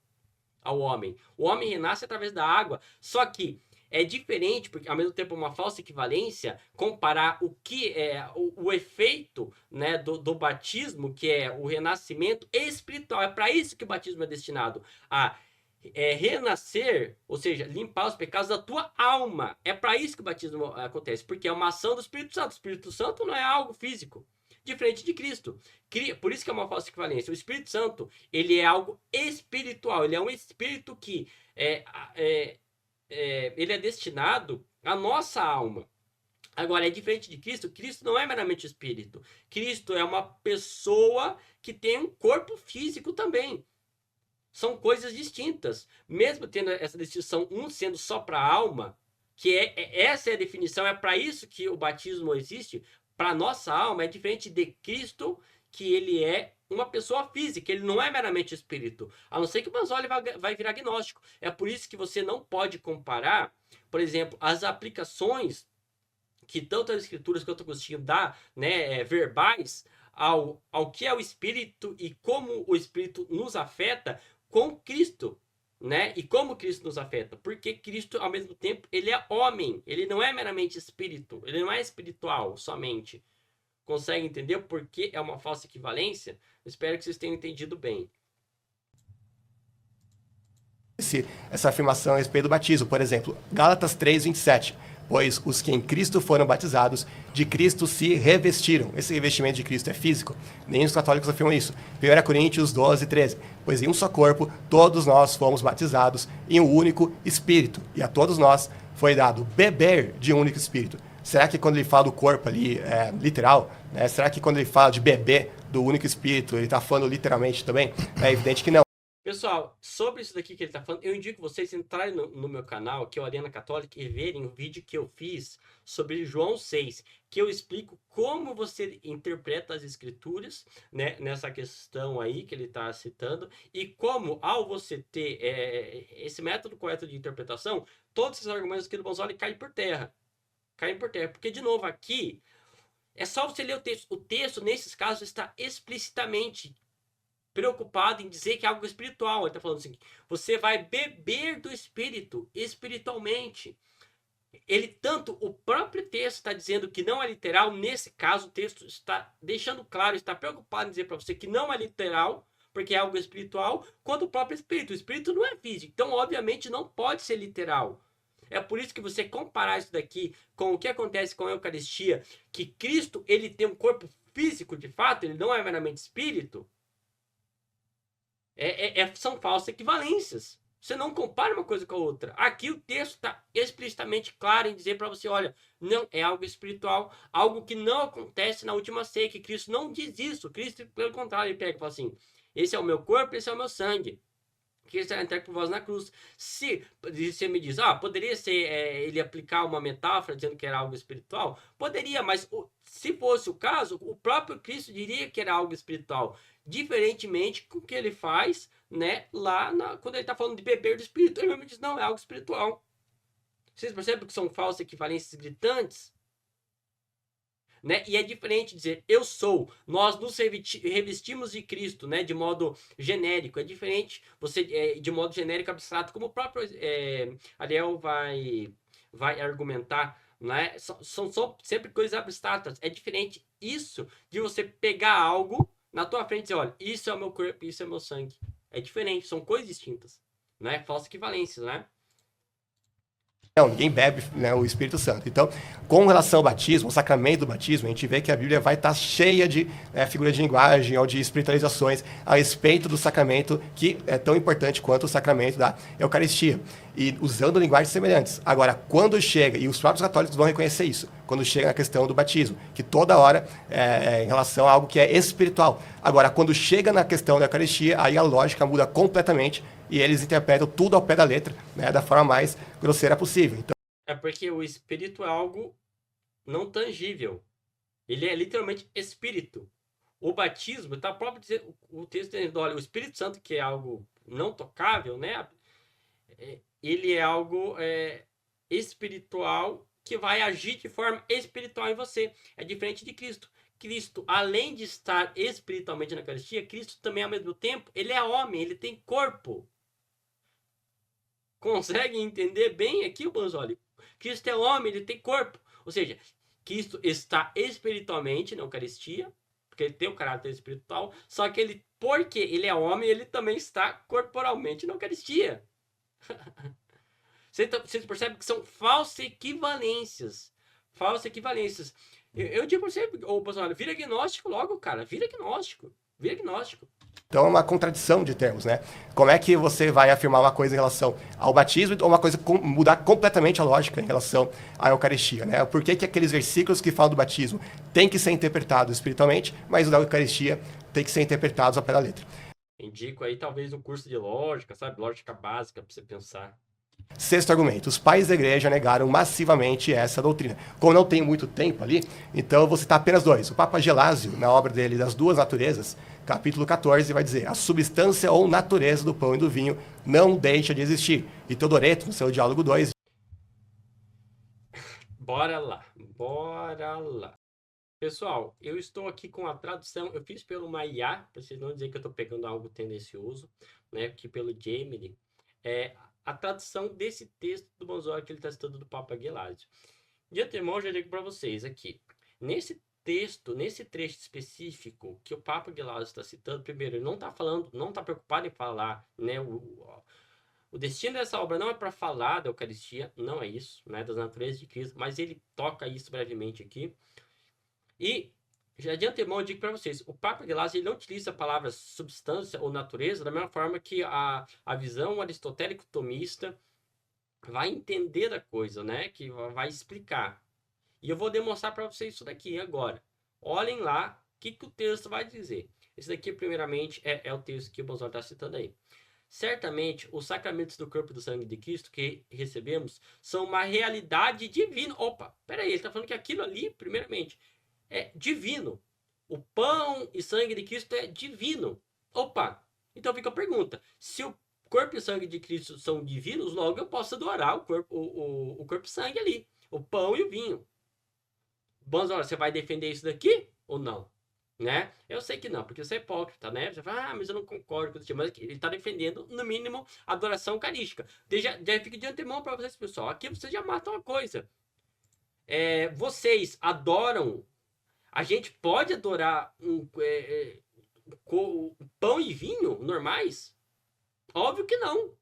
ao homem. O homem renasce através da água. Só que é diferente, porque ao mesmo tempo é uma falsa equivalência, comparar o que é o efeito, né, do batismo, que é o renascimento espiritual. É para isso que o batismo é destinado a renascer, ou seja, limpar os pecados da tua alma. É para isso que o batismo acontece, porque é uma ação do Espírito Santo. O Espírito Santo não é algo físico, diferente de Cristo. Por isso que é uma falsa equivalência. O Espírito Santo, ele é algo espiritual, ele é um espírito que ele é destinado à nossa alma. Agora, é diferente de Cristo. Cristo não é meramente espírito. Cristo é uma pessoa que tem um corpo físico também. São coisas distintas. Mesmo tendo essa distinção, um sendo só para a alma, que essa é a definição, é para isso que o batismo existe, para a nossa alma, é diferente de Cristo, que ele é uma pessoa física, ele não é meramente espírito. A não ser que o Manzoli vai virar agnóstico. É por isso que você não pode comparar, por exemplo, as aplicações que tanto as escrituras quanto Agostinho dá, né, verbais, ao que é o Espírito e como o Espírito nos afeta com Cristo, né? E como Cristo nos afeta, porque Cristo, ao mesmo tempo, ele é homem, ele não é meramente espírito, ele não é espiritual somente. Consegue entender por que é uma falsa equivalência? Espero que vocês tenham entendido bem. Essa afirmação a respeito do batismo, por exemplo, Gálatas 3:27, pois os que em Cristo foram batizados, de Cristo se revestiram. Esse revestimento de Cristo é físico? Nem os católicos afirmam isso. 1 Coríntios 12:13, pois em um só corpo todos nós fomos batizados em um único Espírito, e a todos nós foi dado beber de um único Espírito. Será que quando ele fala do corpo ali, é literal? Né? Será que quando ele fala de beber do único Espírito, ele está falando literalmente também? É evidente que não. Pessoal, sobre isso daqui que ele está falando, eu indico vocês entrarem no meu canal, que é o Arena Católica, e verem o vídeo que eu fiz sobre João 6, que eu explico como você interpreta as escrituras, né, nessa questão aí que ele está citando, e como, ao você ter esse método correto de interpretação, todos esses argumentos aqui do Bonzoli caem por terra. Caem por terra, porque, de novo, aqui, é só você ler o texto. O texto, nesses casos, está explicitamente preocupado em dizer que é algo espiritual. Ele está falando assim, você vai beber do Espírito espiritualmente. Ele, tanto o próprio texto está dizendo que não é literal, nesse caso o texto está deixando claro, está preocupado em dizer para você que não é literal, porque é algo espiritual, quanto o próprio Espírito. O Espírito não é físico, então obviamente não pode ser literal. É por isso que você comparar isso daqui com o que acontece com a Eucaristia, que Cristo ele tem um corpo físico de fato, ele não é meramente espírito, são falsas equivalências. Você não compara uma coisa com a outra. Aqui o texto está explicitamente claro em dizer para você, olha, não é algo espiritual, algo que não acontece na última ceia, que Cristo não diz isso. Cristo, pelo contrário, ele pega e fala assim, esse é o meu corpo, esse é o meu sangue, que será entregue por vós na cruz. Se você me diz, poderia ser ele aplicar uma metáfora dizendo que era algo espiritual? Poderia, mas se fosse o caso, o próprio Cristo diria que era algo espiritual. Diferentemente com o que ele faz, né, quando ele está falando de beber do Espírito, ele mesmo diz, não, é algo espiritual. Vocês percebem que são falsas equivalências gritantes? Né? E é diferente dizer eu sou, nós nos revestimos de Cristo, né? De modo genérico. É diferente você de modo genérico abstrato, como o próprio Ariel vai argumentar, né? São sempre coisas abstratas. É diferente isso de você pegar algo na tua frente e dizer, olha, isso é o meu corpo, isso é o meu sangue. É diferente, são coisas distintas, né? Falsas equivalências, né? Não, ninguém bebe, né, o Espírito Santo. Então, com relação ao batismo, o sacramento do batismo, a gente vê que a Bíblia vai estar cheia de figuras de linguagem ou de espiritualizações a respeito do sacramento que é tão importante quanto o sacramento da Eucaristia. E usando linguagens semelhantes. Agora, quando chega, e os próprios católicos vão reconhecer isso, quando chega na questão do batismo, que toda hora em relação a algo que é espiritual. Agora, quando chega na questão da Eucaristia, aí a lógica muda completamente e eles interpretam tudo ao pé da letra, né, da forma mais grosseira possível. Então, é porque o espírito é algo não tangível. Ele é literalmente espírito. O batismo, está próprio dizer, o texto dizendo, olha, o Espírito Santo, que é algo não tocável, né? Ele é algo espiritual que vai agir de forma espiritual em você. É diferente de Cristo. Cristo, além de estar espiritualmente na Eucaristia, Cristo também, ao mesmo tempo, ele é homem, ele tem corpo. Consegue entender bem aqui o Bonzoli? Cristo é homem, ele tem corpo. Ou seja, Cristo está espiritualmente na Eucaristia, porque ele tem o caráter espiritual, só que ele, porque ele é homem, ele também está corporalmente na Eucaristia. Vocês percebem que são falsas equivalências. Falsas equivalências. Eu digo para você, Bolsonaro, vira agnóstico logo, cara. Vira agnóstico. Vira agnóstico. Então é uma contradição de termos, né? Como é que você vai afirmar uma coisa em relação ao batismo ou uma coisa mudar completamente a lógica em relação à Eucaristia, né? Por que aqueles versículos que falam do batismo têm que ser interpretados espiritualmente, mas o da Eucaristia tem que ser interpretados ao pé da letra? Indico aí talvez um curso de lógica, sabe? Lógica básica para você pensar. Sexto argumento, os pais da igreja negaram massivamente essa doutrina. Como não tem muito tempo ali, então eu vou citar apenas dois. O Papa Gelásio, na obra dele Das Duas Naturezas, capítulo 14, vai dizer: a substância ou natureza do pão e do vinho não deixa de existir. E Teodoreto, no seu Diálogo 2... Bora lá, bora lá. Pessoal, eu estou aqui com a tradução, eu fiz pelo Maiá, para vocês não dizer que eu estou pegando algo tendencioso, né? Aqui pelo Gemini, é a tradução desse texto do Bonzora que ele está citando do Papa Gelásio. De antemão, já digo para vocês aqui, nesse texto, nesse trecho específico que o Papa Gelásio está citando, primeiro, ele não está falando, não está preocupado em falar, né? O destino dessa obra não é para falar da Eucaristia, não é isso, né? Das naturezas de Cristo, mas ele toca isso brevemente aqui. E já de antemão eu digo para vocês, o Papa Gelásio ele não utiliza a palavra substância ou natureza da mesma forma que a visão aristotélico-tomista vai entender a coisa, né? Que vai explicar. E eu vou demonstrar para vocês isso daqui agora. Olhem lá o que o texto vai dizer. Esse daqui, primeiramente, é o texto que o Bolsonaro está citando aí. Certamente, os sacramentos do corpo e do sangue de Cristo que recebemos são uma realidade divina. Opa, peraí, ele está falando que aquilo ali, primeiramente, é divino. O pão e sangue de Cristo é divino. Opa, então fica a pergunta: se o corpo e sangue de Cristo são divinos, logo eu posso adorar o corpo e sangue ali, o pão e o vinho. Bonzora, você vai defender isso daqui ou não? Né? Eu sei que não, porque você é hipócrita, né? Você fala, mas eu não concordo com isso, mas ele está defendendo, no mínimo, a adoração eucarística. Já fica de antemão para vocês, pessoal. Aqui vocês já matam uma coisa. Vocês adoram. A gente pode adorar pão e vinho normais? Óbvio que não.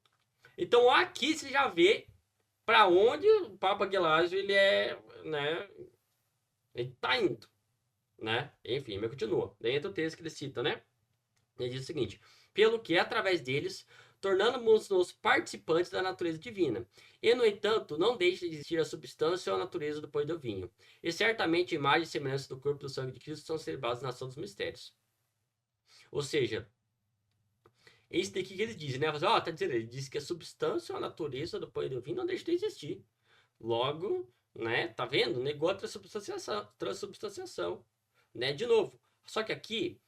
Então aqui você já vê para onde o Papa Gelásio ele é, né? Ele tá indo, né? Enfim, mas continua. Daí entra o texto que ele cita, né? Ele diz o seguinte: pelo que através deles tornando-nos participantes da natureza divina. E, no entanto, não deixa de existir a substância ou a natureza do pão e do vinho. E certamente a imagem e semelhança do corpo e do sangue de Cristo são celebrados na ação dos mistérios. Ou seja, é isso daqui que eles dizem, né? Você, tá dizendo, ele diz que a substância ou a natureza do pão e do vinho não deixa de existir. Logo, né? Tá vendo? Negou a transubstanciação, né? De novo. Só que aqui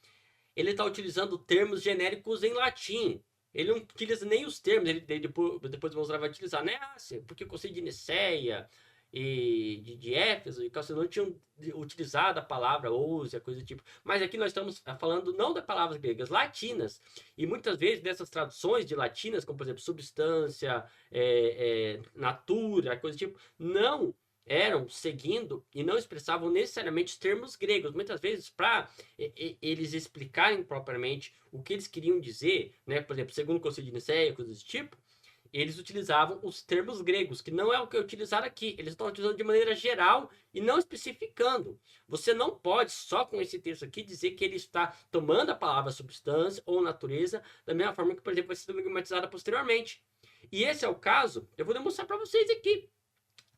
ele está utilizando termos genéricos em latim. Ele não utiliza nem os termos, ele depois o Mozart vai utilizar, né? Porque o Conselho de Nicéia e de Éfeso e Calcedônia tinham utilizado a palavra ousia, coisa do tipo. Mas aqui nós estamos falando não de palavras gregas, latinas. E muitas vezes dessas traduções de latinas, como por exemplo substância, natura, coisa do tipo, não eram seguindo e não expressavam necessariamente os termos gregos. Muitas vezes, para eles explicarem propriamente o que eles queriam dizer, né? Por exemplo, segundo o Conselho de Nicéia, coisas do tipo, eles utilizavam os termos gregos, que não é o que é utilizado aqui. Eles estão utilizando de maneira geral e não especificando. Você não pode, só com esse texto aqui, dizer que ele está tomando a palavra substância ou natureza da mesma forma que, por exemplo, vai ser dogmatizada posteriormente. E esse é o caso, eu vou demonstrar para vocês aqui.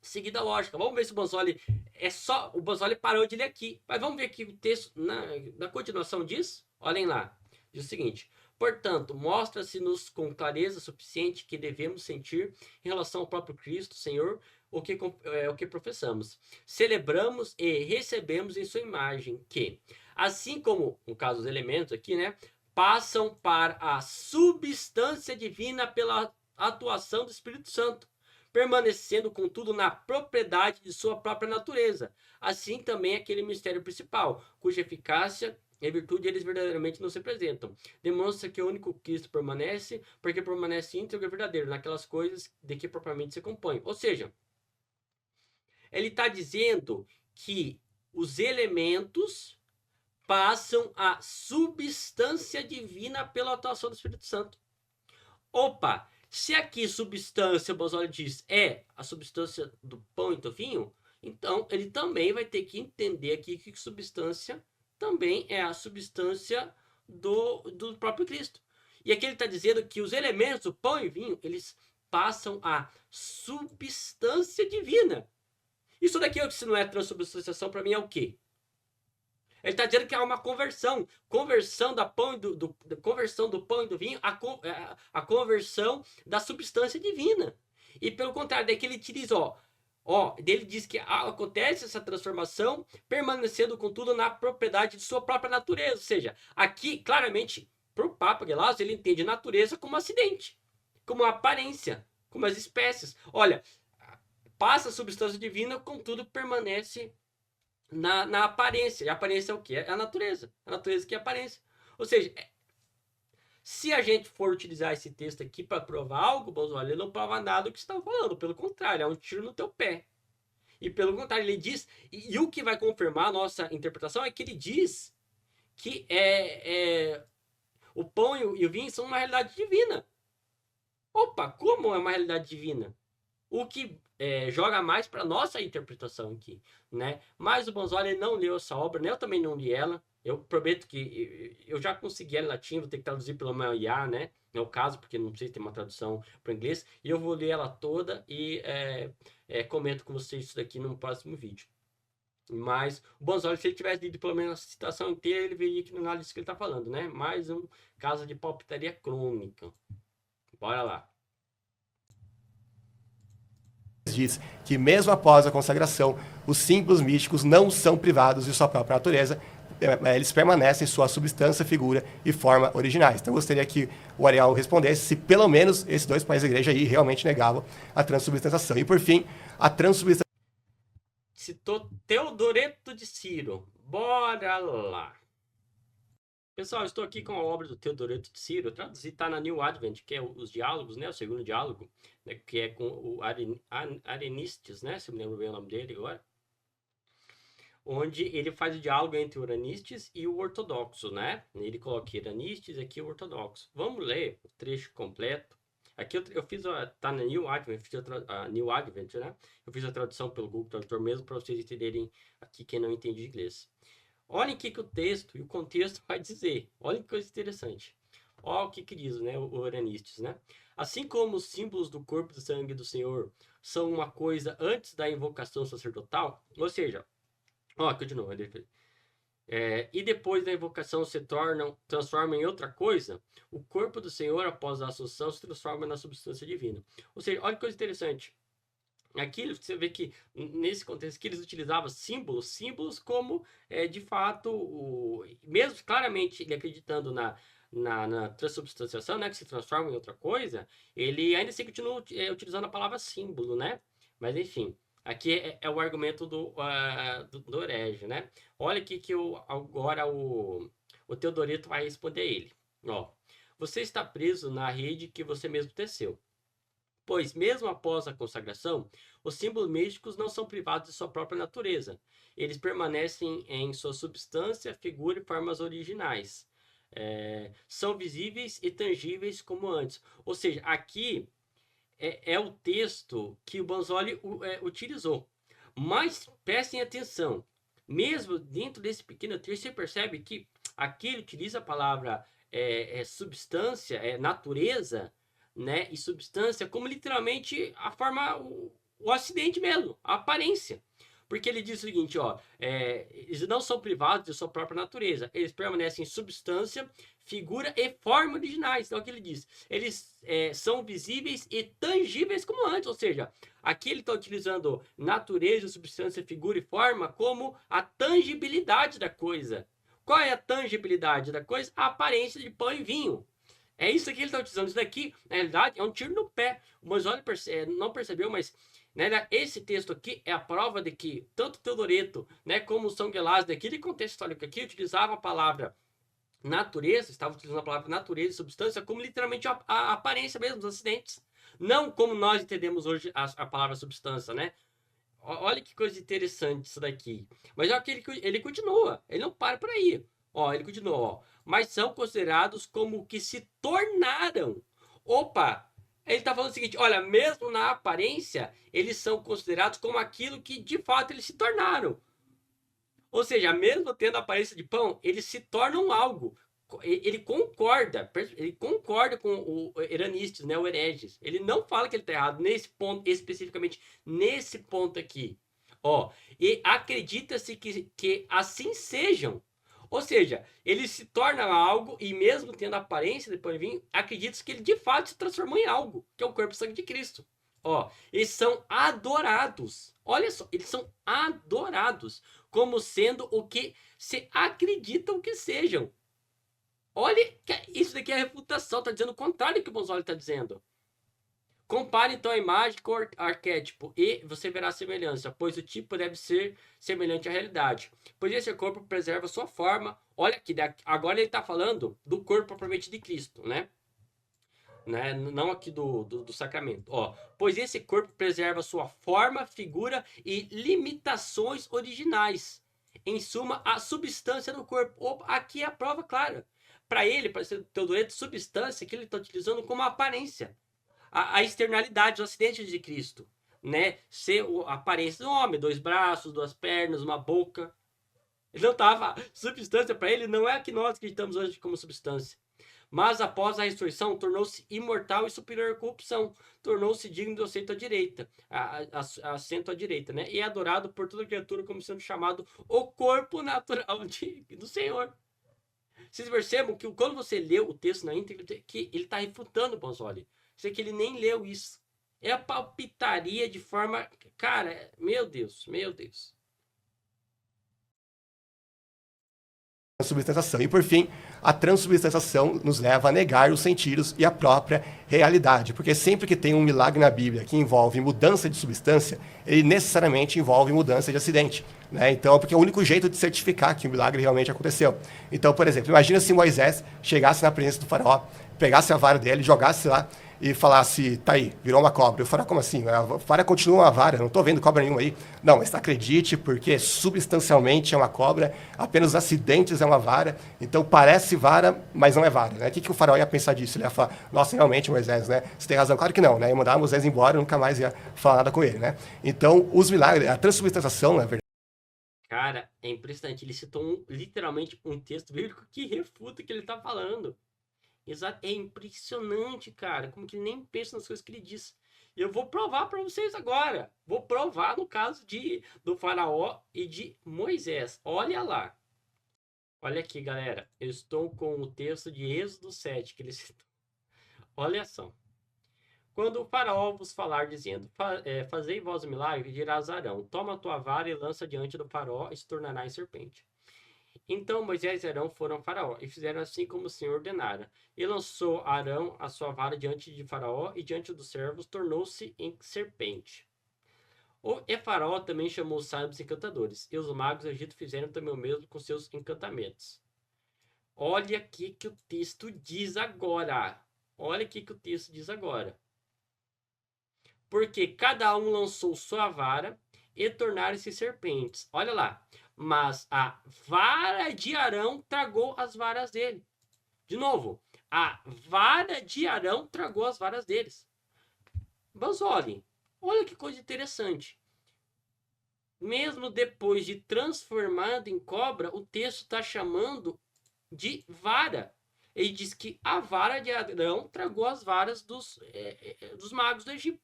Seguida a lógica. Vamos ver se o Bonzoli é só. O Bonzoli parou de ler aqui. Mas vamos ver aqui o texto na continuação diz. Olhem lá. Diz o seguinte: portanto, mostra-se-nos com clareza suficiente que devemos sentir em relação ao próprio Cristo, Senhor, o que professamos. Celebramos e recebemos em sua imagem, que, assim como, no caso, os elementos aqui, né, passam para a substância divina pela atuação do Espírito Santo, permanecendo, contudo, na propriedade de sua própria natureza. Assim também aquele mistério principal, cuja eficácia e virtude eles verdadeiramente não se apresentam. Demonstra que o único Cristo permanece, porque permanece íntegro e verdadeiro naquelas coisas de que propriamente se compõe. Ou seja, ele está dizendo que os elementos passam a substância divina pela atuação do Espírito Santo. Opa! Se aqui substância, o Bosoli diz, é a substância do pão e do vinho, então ele também vai ter que entender aqui que substância também é a substância do próprio Cristo. E aqui ele está dizendo que os elementos do pão e vinho, eles passam a substância divina. Isso daqui, se não é transubstanciação, para mim é o quê? Ele está dizendo que há uma conversão. Conversão conversão do pão e do vinho, a conversão da substância divina. E pelo contrário, daí que ele diz, ele diz que acontece essa transformação, permanecendo, contudo, na propriedade de sua própria natureza. Ou seja, aqui, claramente, para o Papa Gelásio, ele entende natureza como acidente, como aparência, como as espécies. Olha, passa a substância divina, contudo, permanece na aparência. E a aparência é o quê? É a natureza. A natureza que é a aparência. Ou seja, se a gente for utilizar esse texto aqui para provar algo, Bolsonaro, ele não prova nada do que você está falando. Pelo contrário, é um tiro no teu pé. E pelo contrário, ele diz. E o que vai confirmar a nossa interpretação é que ele diz que o pão e o vinho são uma realidade divina. Opa, como é uma realidade divina? O que joga mais para nossa interpretação aqui, né? Mas o Bonzoli não leu essa obra, né? Eu também não li ela. Eu prometo que eu já consegui ela em latim, vou ter que traduzir pelo meu IA, né? É o caso, porque não sei se tem uma tradução para o inglês. E eu vou ler ela toda e comento com vocês isso daqui no próximo vídeo. Mas o Bonzoli, se ele tivesse lido pelo menos a citação inteira, ele veria que não é nada disso que ele está falando, né? Mais um caso de palpitaria crônica. Bora lá. Diz que mesmo após a consagração, os símbolos místicos não são privados de sua própria natureza, eles permanecem em sua substância, figura e forma originais. Então eu gostaria que o Ariel respondesse se pelo menos esses dois pais da igreja aí realmente negavam a transubstanciação. E por fim, a transubstanciação. Citou Teodoreto de Ciro. Bora lá. Pessoal, estou aqui com a obra do Teodoreto de Ciro. Traduzi, está na New Advent, que é os diálogos, né? O segundo diálogo, né? Que é com o Arenistes, né? Se eu me lembro bem o nome dele agora. Onde ele faz o diálogo entre o Uranistes e o ortodoxo, né? Ele coloca Uranistes e aqui o ortodoxo. Vamos ler o trecho completo. Aqui eu fiz, tá na New Advent, fiz a New Advent, né? Eu fiz a tradução pelo Google Tradutor mesmo, para vocês entenderem aqui quem não entende inglês. Olhem o que o texto e o contexto vai dizer. Olhem que coisa interessante. Olha o que diz, né, o Uranistes, né? Assim como os símbolos do corpo e do sangue do Senhor são uma coisa antes da invocação sacerdotal, ou seja, aqui de novo, e depois da invocação se transforma em outra coisa, o corpo do Senhor, após a Assunção, se transforma na substância divina. Ou seja, olha que coisa interessante. Aqui você vê que, nesse contexto, que eles utilizavam símbolos como, de fato, mesmo claramente ele acreditando na transubstanciação, né, que se transforma em outra coisa, ele ainda assim continua utilizando a palavra símbolo, né? Mas, enfim, aqui é o argumento do herege, né? Olha aqui que agora o Teodoreto vai responder a ele. Ó, você está preso na rede que você mesmo teceu. Pois, mesmo após a consagração, os símbolos místicos não são privados de sua própria natureza. Eles permanecem em sua substância, figura e formas originais. São visíveis e tangíveis como antes. Ou seja, aqui é o texto que o Bonzoli utilizou. Mas prestem atenção, mesmo dentro desse pequeno texto, você percebe que aqui ele utiliza a palavra substância, natureza, né, e substância como literalmente a forma, o acidente mesmo, a aparência. Porque ele diz o seguinte, ó, eles não são privados de sua própria natureza, eles permanecem em substância, figura e forma originais. Então, aqui ele diz, eles são visíveis e tangíveis como antes, ou seja, aqui ele está utilizando natureza, substância, figura e forma como a tangibilidade da coisa. Qual é a tangibilidade da coisa? A aparência de pão e vinho. É isso que ele está utilizando. Isso daqui, na realidade, é um tiro no pé. O Moisés não percebeu, mas né, esse texto aqui é a prova de que tanto Teodoreto, né, como o São Gelásio, daquele contexto histórico aqui, utilizava a palavra natureza, estava utilizando a palavra natureza e substância como literalmente a aparência mesmo dos acidentes. Não como nós entendemos hoje a palavra substância, né? Olha que coisa interessante isso daqui. Mas olha que ele continua, ele não para por aí. Ó, ele continua, ó. Mas são considerados como que se tornaram. Opa! Ele está falando o seguinte: olha, mesmo na aparência, eles são considerados como aquilo que de fato eles se tornaram. Ou seja, mesmo tendo a aparência de pão, eles se tornam algo. Ele concorda com o Eranistes, né, o Hereges. Ele não fala que ele está errado nesse ponto, especificamente nesse ponto aqui. Ó, e acredita-se que assim sejam. Ou seja, ele se torna algo e mesmo tendo a aparência de pão e vinho, acredita-se que ele de fato se transformou em algo, que é o corpo e sangue de Cristo. Ó, eles são adorados. Olha só, eles são adorados como sendo o que se acreditam que sejam. Olha, isso daqui é a refutação, está dizendo o contrário do que o Bonzoli está dizendo. Compare então a imagem com o arquétipo e você verá a semelhança, pois o tipo deve ser semelhante à realidade. Pois esse corpo preserva sua forma. Olha aqui, agora ele está falando do corpo propriamente de Cristo, né? Não aqui do sacramento. Ó, pois esse corpo preserva sua forma, figura e limitações originais. Em suma, a substância do corpo. Aqui é a prova clara. Para ele, para ser Teodoreto, substância que ele está utilizando como aparência. A externalidade, os acidentes de Cristo. Né? Ser a aparência do homem, 2 braços, 2 pernas, uma boca. Ele não estava. Substância para ele não é a que nós acreditamos hoje como substância. Mas após a ressurreição, tornou-se imortal e superior à corrupção. Tornou-se digno do assento à direita, assento à direita, né? E é adorado por toda criatura como sendo chamado o corpo natural do Senhor. Vocês percebam que quando você lê o texto na íntegra, que ele está refutando o Bonzoli. Isso que ele nem leu isso. É a palpitaria de forma... Cara, meu Deus, meu Deus. Transubstanciação. E por fim, a transubstanciação nos leva a negar os sentidos e a própria realidade, porque sempre que tem um milagre na Bíblia que envolve mudança de substância, ele necessariamente envolve mudança de acidente, né? Então, porque é o único jeito de certificar que o milagre realmente aconteceu. Então, por exemplo, imagina se Moisés chegasse na presença do faraó, pegasse a vara dele, jogasse lá e falasse, tá aí, virou uma cobra. Eu falaria, como assim? A vara continua uma vara, não estou vendo cobra nenhuma aí. Não, mas acredite, porque substancialmente é uma cobra, apenas os acidentes é uma vara, então parece vara, mas não é vara, né? O que o faraó ia pensar disso? Ele ia falar, nossa, realmente, Moisés, né? Você tem razão. Claro que não, né? Ia mandar Moisés embora, nunca mais ia falar nada com ele, né? Então, os milagres, a transubstanciação, na verdade, cara, é impressionante. Ele citou literalmente um texto bíblico que refuta o que ele está falando. Exato, é impressionante, cara, como que ele nem pensa nas coisas que ele diz. E eu vou provar para vocês agora. Vou provar no caso do faraó e de Moisés. Olha lá. Olha aqui, galera. Eu estou com o texto de Êxodo 7 que ele citou. Olha só. Quando o faraó vos falar, dizendo, fazei vós o milagre, dirás Arão, toma a tua vara e lança diante do faraó, e se tornará em serpente. Então Moisés e Arão foram a Faraó, e fizeram assim como o Senhor ordenara. E lançou Arão a sua vara diante de Faraó, e diante dos servos tornou-se em serpente. E Faraó também chamou os sábios encantadores, e os magos do Egito fizeram também o mesmo com seus encantamentos. Olha aqui que o texto diz agora. Olha aqui que o texto diz agora. Porque cada um lançou sua vara e tornaram-se serpentes. Olha lá. Mas a vara de Arão tragou as varas dele. De novo, a vara de Arão tragou as varas deles. Mas olha que coisa interessante. Mesmo depois de transformado em cobra, o texto está chamando de vara. Ele diz que a vara de Arão tragou as varas dos magos do Egito.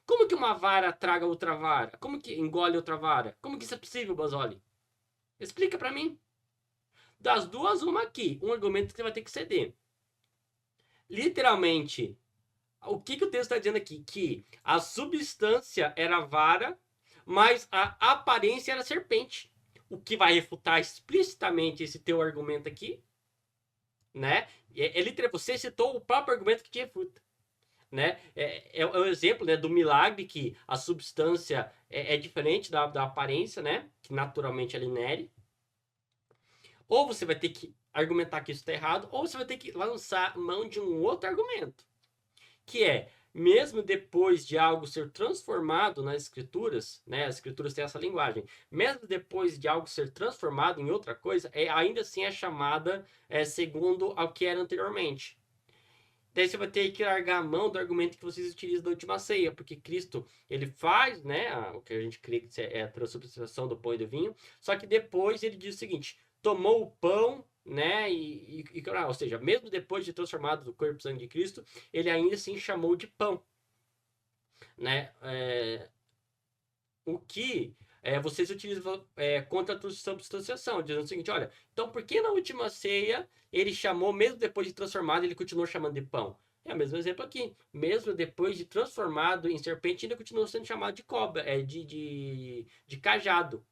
Como que uma vara traga outra vara? Como que engole outra vara? Como que isso é possível, Basoli? Explica para mim. Das duas, uma aqui. Um argumento que você vai ter que ceder. Literalmente, o que o texto está dizendo aqui? Que a substância era vara, mas a aparência era serpente. O que vai refutar explicitamente esse teu argumento aqui, né? Você citou o próprio argumento que te refuta. Né? É o exemplo, né, do milagre, que a substância é diferente da aparência, né? Que naturalmente ela inere. Ou você vai ter que argumentar que isso está errado, ou você vai ter que lançar mão de um outro argumento, que é, mesmo depois de algo ser transformado nas escrituras, né, as escrituras têm essa linguagem, mesmo depois de algo ser transformado em outra coisa, ainda assim é chamada segundo ao que era anteriormente. Daí você vai ter que largar a mão do argumento que vocês utilizam da última ceia, porque Cristo, ele faz, né, o que a gente crê que é a transubstanciação do pão e do vinho, só que depois ele diz o seguinte, tomou o pão, né, ou seja, mesmo depois de transformado do corpo e sangue de Cristo, ele ainda assim chamou de pão, né, o que vocês utilizam contra a transubstanciação, dizendo o seguinte, olha, então por que na última ceia ele chamou, mesmo depois de transformado, ele continuou chamando de pão? É o mesmo exemplo aqui. Mesmo depois de transformado em serpente, ainda continuou sendo chamado de cobra, de cajado.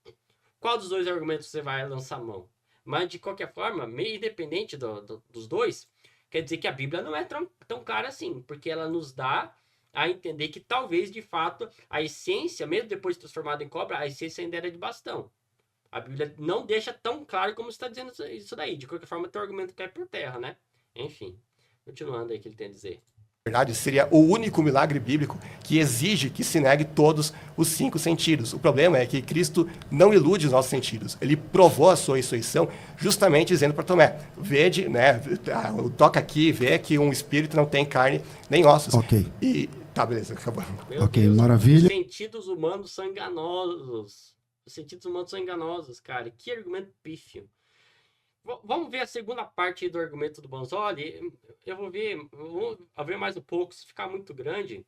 Qual dos dois argumentos você vai lançar mão? Mas, de qualquer forma, meio independente dos dois, quer dizer que a Bíblia não é tão clara assim, porque ela nos dá a entender que talvez, de fato, a essência, mesmo depois de transformada em cobra, a essência ainda era de bastão. A Bíblia não deixa tão claro como está dizendo isso daí. De qualquer forma, teu argumento cai por terra, né? Enfim, continuando aí o que ele tem a dizer. Verdade, seria o único milagre bíblico que exige que se negue todos os 5 sentidos. O problema é que Cristo não ilude os nossos sentidos. Ele provou a sua ressurreição justamente dizendo para Tomé, vede, né, toca aqui, vê que um espírito não tem carne nem ossos. Ok. E tá, beleza, acabou. Meu Ok, Deus, maravilha. Os sentidos humanos são enganosos. Os sentidos humanos são enganosos, cara. Que argumento pífio. Vamos ver a segunda parte do argumento do Banzoli. Eu vou ver mais um pouco. Se ficar muito grande,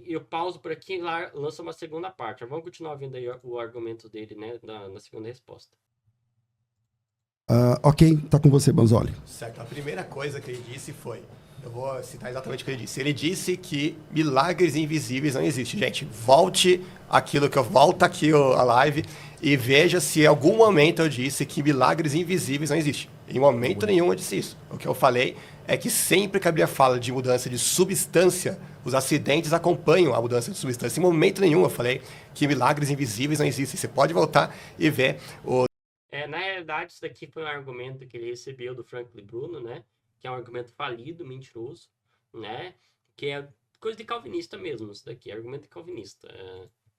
eu pauso por aqui e lanço uma segunda parte. Vamos continuar vendo aí o argumento dele, né, na segunda resposta. Ok, tá com você, Banzoli. Certo, a primeira coisa que ele disse foi, eu vou citar exatamente o que ele disse. Ele disse que milagres invisíveis não existem. Gente, volta aqui a live e veja se em algum momento eu disse que milagres invisíveis não existem. Em momento nenhum eu disse isso. O que eu falei é que sempre que a Bíblia fala de mudança de substância, os acidentes acompanham a mudança de substância. Em momento nenhum eu falei que milagres invisíveis não existem. Você pode voltar e ver o... Na realidade, isso daqui foi um argumento que ele recebeu do Franklin Bruno, né? Que é um argumento falido, mentiroso, né? Que é coisa de calvinista mesmo, isso daqui, argumento de calvinista,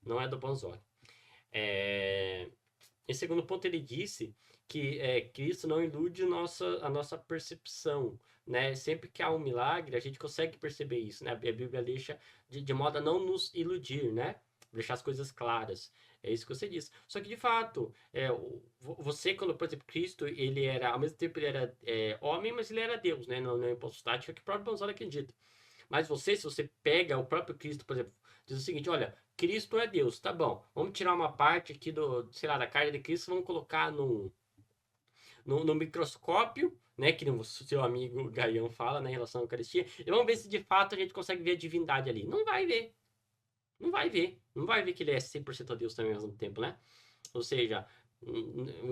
não é do Banzoli. Em segundo ponto, ele disse que Cristo não ilude a nossa percepção, né? Sempre que há um milagre, a gente consegue perceber isso, né? A Bíblia deixa de modo a não nos iludir, né? Deixar as coisas claras. É isso que você disse. Só que, de fato, você, quando, por exemplo, Cristo, ele era, ao mesmo tempo, ele era homem, mas ele era Deus, né? Não é hipostático, que o próprio Banzoli acredita. Mas se você pega o próprio Cristo, por exemplo, diz o seguinte, olha, Cristo é Deus, tá bom. Vamos tirar uma parte aqui da carne de Cristo, vamos colocar no microscópio, né, que o seu amigo Gaião fala, né, em relação à Eucaristia, e vamos ver se de fato a gente consegue ver a divindade ali. Não vai ver. Não vai ver. Não vai ver que ele é 100% a Deus também ao mesmo tempo, né? Ou seja,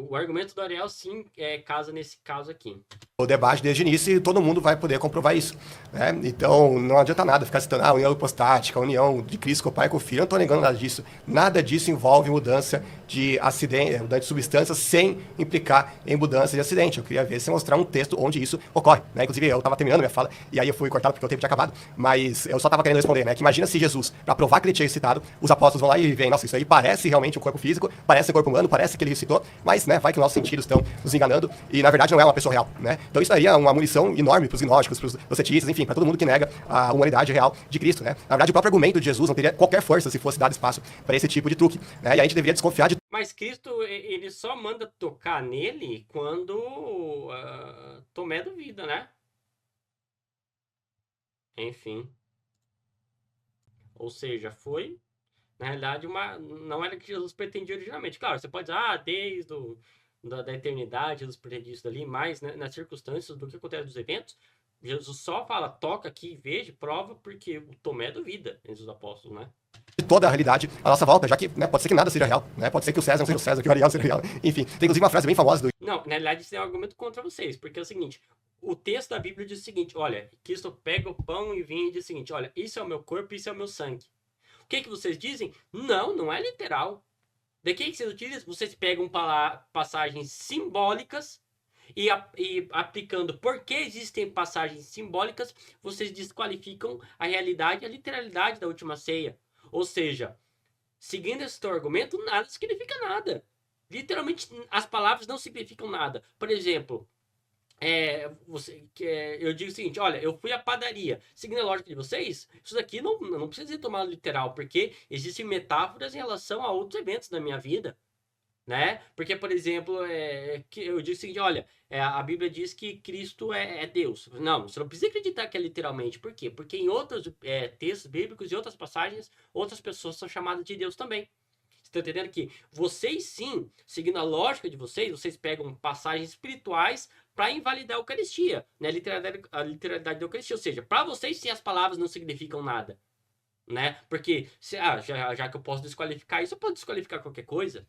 o argumento do Ariel, sim, casa nesse caso aqui. O debate desde o início e todo mundo vai poder comprovar isso, né? Então, não adianta nada ficar citando a união hipostática, a união de Cristo com o Pai e com o Filho. Eu não estou negando nada disso. Nada disso envolve mudança de acidente, mudança de substância sem implicar em mudança de acidente. Eu queria ver se mostrar um texto onde isso ocorre, né? Inclusive, eu estava terminando minha fala e aí eu fui cortado porque o tempo tinha acabado, mas eu só estava querendo responder, né? Que imagina se Jesus, para provar que ele tinha ressuscitado, os apóstolos vão lá e veem, nossa, isso aí parece realmente um corpo físico, parece um corpo humano, parece que ele ressuscitou, mas, né, vai que os nossos sentidos estão nos enganando e, na verdade, não é uma pessoa real, né? Então isso daria uma munição enorme para os gnósticos, para os docetistas, enfim, para todo mundo que nega a humanidade real de Cristo, né? Na verdade, o próprio argumento de Jesus não teria qualquer força se fosse dado espaço para esse tipo de truque, né? E a gente deveria desconfiar de... Mas Cristo, ele só manda tocar nele quando Tomé duvida, né? Enfim. Ou seja, foi, na realidade, não era o que Jesus pretendia originalmente. Claro, você pode dizer, desde da eternidade, Jesus pretendia isso dali, mas, né, nas circunstâncias do que acontece nos eventos, Jesus só fala, toca aqui, veja, prova, porque o Tomé duvida entre os apóstolos, né? toda a realidade à nossa volta, já que, né, pode ser que nada seja real, né? Pode ser que o César não seja o César, que o Ariel seja real. Enfim, tem inclusive uma frase bem famosa do... Não, na realidade isso é um argumento contra vocês, porque é o seguinte, o texto da Bíblia diz o seguinte, olha, Cristo pega o pão e vinho e diz o seguinte, olha, isso é o meu corpo, isso é o meu sangue. O que vocês dizem? Não, não é literal. De que vocês utilizam? Vocês pegam passagens simbólicas e aplicando porque existem passagens simbólicas, vocês desqualificam a realidade e a literalidade da última ceia. Ou seja, seguindo esse teu argumento, nada significa nada. Literalmente, as palavras não significam nada. Por exemplo, eu digo o seguinte, olha, eu fui à padaria. Seguindo a lógica de vocês, isso daqui não precisa ser tomado literal, porque existem metáforas em relação a outros eventos da minha vida, né? Porque, por exemplo, eu digo o seguinte, olha, a Bíblia diz que Cristo é Deus. Não, você não precisa acreditar que é literalmente. Por quê? Porque em outros textos bíblicos e outras passagens, outras pessoas são chamadas de Deus também. Estão entendendo que vocês sim, seguindo a lógica de vocês pegam passagens espirituais para invalidar a Eucaristia, né? A literalidade da Eucaristia. Ou seja, para vocês sim as palavras não significam nada, né? Porque, já que eu posso desqualificar isso, eu posso desqualificar qualquer coisa.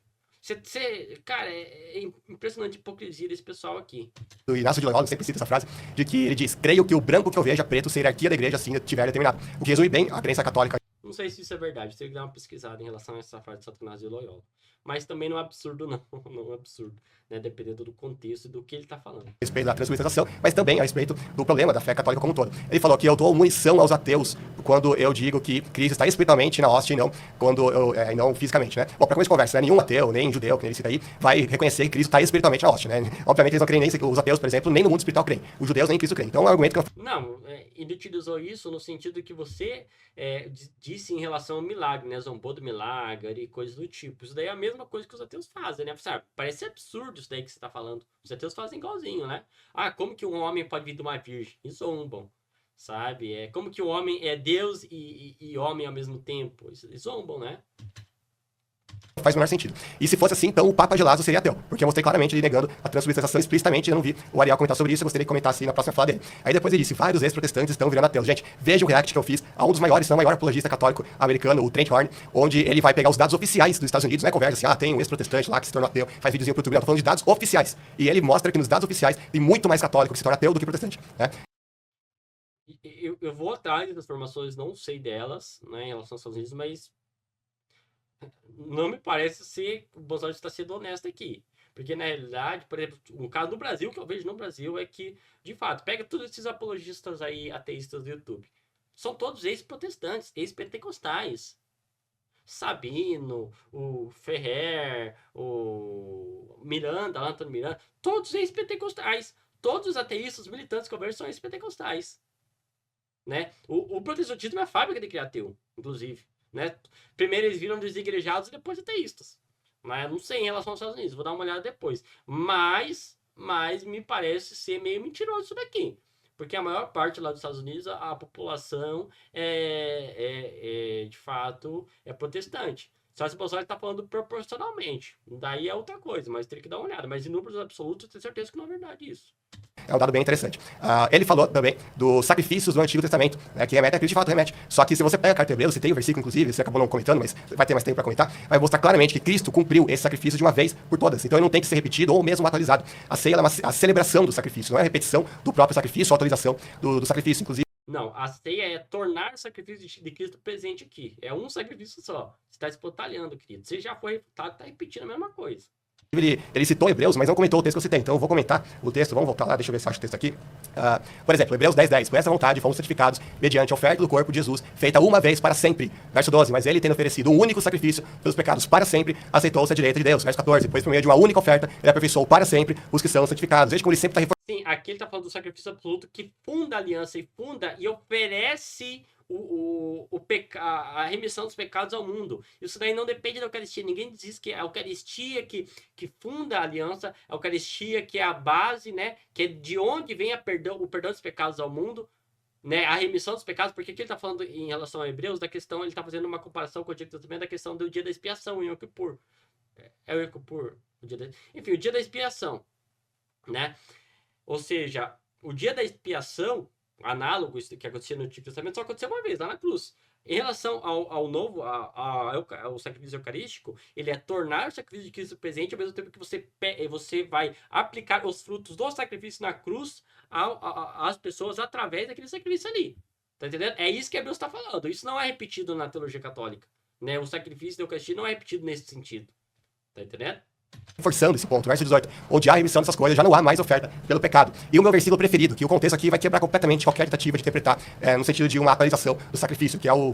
Cara, é impressionante a hipocrisia desse pessoal aqui. Do Inácio de Loyola sempre cita essa frase, de que ele diz: creio que o branco que eu veja preto se a hierarquia da igreja assim tiver determinado. O que resume bem a crença católica. Não sei se isso é verdade, tem que dar uma pesquisada em relação a essa frase de Santo Inácio de Loyola. Mas também não é absurdo, não. Não é absurdo, né? Dependendo do contexto e do que ele está falando. A respeito da transubstanciação, mas também a respeito do problema da fé católica como um todo. Ele falou que eu dou munição aos ateus quando eu digo que Cristo está espiritualmente na hóstia e não, não fisicamente, né? Bom, para começar a conversa, né? Nenhum ateu, nem judeu, que ele cita aí, vai reconhecer que Cristo está espiritualmente na hóstia, né? Obviamente eles não creem nem, os ateus, por exemplo, nem no mundo espiritual creem. Os judeus nem em Cristo creem. Então é um argumento que eu... Não, ele utilizou isso no sentido que você disse em relação ao milagre, né? Zombou do milagre e coisas do tipo. Isso daí é a mesma coisa que os ateus fazem, né? Sabe? Parece absurdo isso daí que você está falando. Os ateus fazem igualzinho, né? Ah, como que um homem pode vir de uma virgem? E zombam, sabe? Como que o homem é Deus e homem ao mesmo tempo? E zombam, né? Faz o menor sentido. E se fosse assim, então o Papa de Lázaro seria ateu, porque eu mostrei claramente ele negando a transubstanciação explicitamente. Eu não vi o Ariel comentar sobre isso, eu gostaria que comentasse na próxima fala dele. Aí depois ele disse: vários ex-protestantes estão virando ateus. Gente, veja o react que eu fiz a um dos maiores, não o maior apologista católico americano, o Trent Horn, onde ele vai pegar os dados oficiais dos Estados Unidos, né? Conversa assim: tem um ex-protestante lá que se tornou ateu, faz videozinho pro YouTube. Não, tô falando de dados oficiais. E ele mostra que nos dados oficiais tem muito mais católico que se torna ateu do que protestante, né? Eu vou atrás das informações, não sei delas, né, em relação aos Estados Unidos, mas não me parece ser o Bolsonaro está sendo honesto aqui. Porque, na realidade, por exemplo, um caso no Brasil, que eu vejo no Brasil, é que, de fato, pega todos esses apologistas aí, ateístas do YouTube. São todos ex-protestantes, ex-pentecostais. Sabino, o Ferrer, o Miranda, Antônio Miranda, todos ex-pentecostais. Todos os ateístas militantes que eu vejo são ex-pentecostais. Né? O protestantismo é a fábrica de criar ateu, inclusive. Né? Primeiro eles viram desigrejados e depois ateístas. Mas eu não sei em relação aos Estados Unidos, vou dar uma olhada depois. Mas me parece ser meio mentiroso isso daqui. Porque a maior parte lá dos Estados Unidos, a população de fato, é protestante. Só se o Bolsonaro está falando proporcionalmente. Daí é outra coisa, mas teria que dar uma olhada. Mas em números absolutos, eu tenho certeza que não é verdade isso. É um dado bem interessante. Ele falou também dos sacrifícios do Antigo Testamento, né, que remete a Cristo, de fato remete. Só que se você pega a carta de Hebreus, você tem o versículo, inclusive, você acabou não comentando, mas vai ter mais tempo para comentar, vai mostrar claramente que Cristo cumpriu esse sacrifício de uma vez por todas. Então ele não tem que ser repetido ou mesmo atualizado. A ceia é a celebração do sacrifício, não é a repetição do próprio sacrifício ou a atualização do sacrifício, inclusive. Não, a ceia é tornar o sacrifício de Cristo presente aqui. É um sacrifício só. Você está espotalhando, querido. Você já foi refutado, está repetindo a mesma coisa. Ele citou Hebreus, mas não comentou o texto que eu citei. Então eu vou comentar o texto. Vamos voltar lá, deixa eu ver se eu acho o texto aqui. Por exemplo, Hebreus 10:10. Por essa vontade fomos santificados mediante a oferta do corpo de Jesus, feita uma vez para sempre. Verso 12. Mas ele, tendo oferecido um único sacrifício pelos pecados para sempre, aceitou-se a direita de Deus. Verso 14. Pois por meio de uma única oferta, ele aperfeiçoou para sempre os que são santificados. Veja como ele sempre está reforçando. Sim, aqui ele está falando do sacrifício absoluto que funda a aliança e oferece a remissão dos pecados ao mundo. Isso daí não depende da Eucaristia. Ninguém diz que é a Eucaristia que funda a aliança, a Eucaristia que é a base, né? Que é de onde vem o perdão dos pecados ao mundo, né? A remissão dos pecados, porque aqui ele está falando em relação a Hebreus, da questão, ele está fazendo uma comparação com o Antigo Testamento da questão do dia da expiação, em Yom Kippur. É o Yom Kippur? Enfim, o dia da expiação, né? Ou seja, o dia da expiação, análogo isso que acontecia no Antigo Testamento, só aconteceu uma vez, lá na cruz. Em relação ao sacrifício eucarístico, ele é tornar o sacrifício de Cristo presente ao mesmo tempo que você vai aplicar os frutos do sacrifício na cruz às pessoas através daquele sacrifício ali. Tá entendendo? É isso que Hebreus está falando. Isso não é repetido na teologia católica. Né? O sacrifício da Eucaristia não é repetido nesse sentido. Tá entendendo? Reforçando esse ponto, verso 18, onde há remissão dessas coisas, já não há mais oferta pelo pecado. E o meu versículo preferido, que o contexto aqui vai quebrar completamente qualquer tentativa de interpretar no sentido de uma atualização do sacrifício, que é o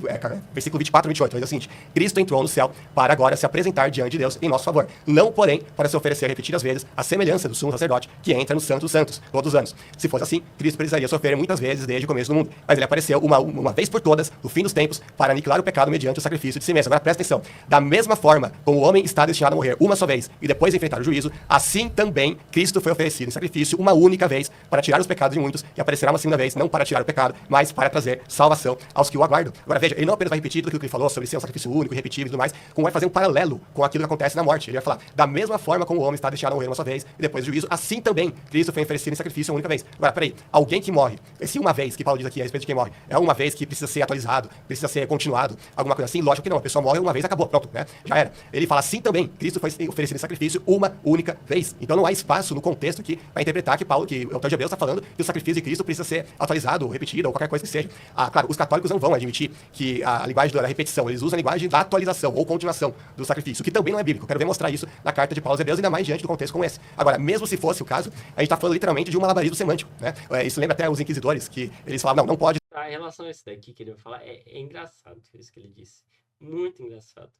versículo 24 e 28, diz o seguinte: Cristo entrou no céu para agora se apresentar diante de Deus em nosso favor, não, porém, para se oferecer repetidas vezes a semelhança do sumo sacerdote que entra no Santo dos Santos todos os anos. Se fosse assim, Cristo precisaria sofrer muitas vezes desde o começo do mundo, mas ele apareceu uma vez por todas, no fim dos tempos, para aniquilar o pecado mediante o sacrifício de si mesmo. Agora presta atenção, da mesma forma como o homem está destinado a morrer uma só vez e depois enfrentar o juízo, assim também Cristo foi oferecido em sacrifício uma única vez para tirar os pecados de muitos e aparecerá uma segunda vez, não para tirar o pecado, mas para trazer salvação aos que o aguardam. Agora veja, ele não apenas vai repetir tudo aquilo que ele falou sobre ser um sacrifício único, repetível e tudo mais, como vai fazer um paralelo com aquilo que acontece na morte. Ele vai falar, da mesma forma como o homem está destinado a morrer uma só vez e depois do juízo, assim também Cristo foi oferecido em sacrifício uma única vez. Agora, peraí, alguém que morre, se uma vez, que Paulo diz aqui a respeito de quem morre, é uma vez que precisa ser atualizado, precisa ser continuado, alguma coisa assim, lógico que não, a pessoa morre uma vez, acabou, pronto, né? Já era. Ele fala assim também, Cristo foi oferecido em sacrifício uma única vez. Então não há espaço no contexto aqui para interpretar que Paulo, que o autor de Hebreus está falando que o sacrifício de Cristo precisa ser atualizado, repetido, ou qualquer coisa que seja. Claro, os católicos não vão admitir que a linguagem da repetição, eles usam a linguagem da atualização ou continuação do sacrifício, que também não é bíblico. Eu quero ver mostrar isso na carta de Paulo aos Hebreus, ainda mais diante do contexto como esse. Agora, mesmo se fosse o caso, a gente está falando literalmente de um malabarismo semântico, né? Isso lembra até os inquisidores, que eles falavam, não pode. Em relação a isso daqui que ele vai falar, é engraçado isso que ele disse. Muito engraçado.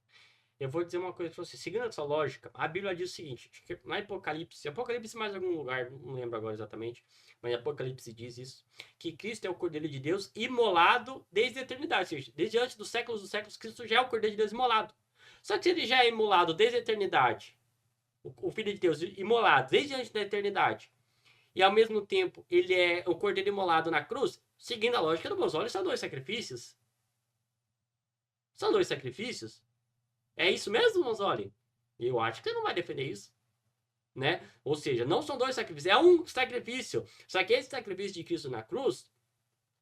Eu vou dizer uma coisa pra você. Seguindo essa lógica, a Bíblia diz o seguinte, que na Apocalipse mais algum lugar, não lembro agora exatamente, mas Apocalipse diz isso, que Cristo é o Cordeiro de Deus imolado desde a eternidade. Ou seja, desde antes dos séculos, Cristo já é o Cordeiro de Deus imolado. Só que se ele já é imolado desde a eternidade, o Filho de Deus imolado desde antes da eternidade, e ao mesmo tempo ele é o Cordeiro imolado na cruz, seguindo a lógica do meus olhos, são dois sacrifícios. São dois sacrifícios? É isso mesmo, Manzoli? Eu acho que você não vai defender isso, né? Ou seja, não são dois sacrifícios, é um sacrifício. Só que esse sacrifício de Cristo na cruz,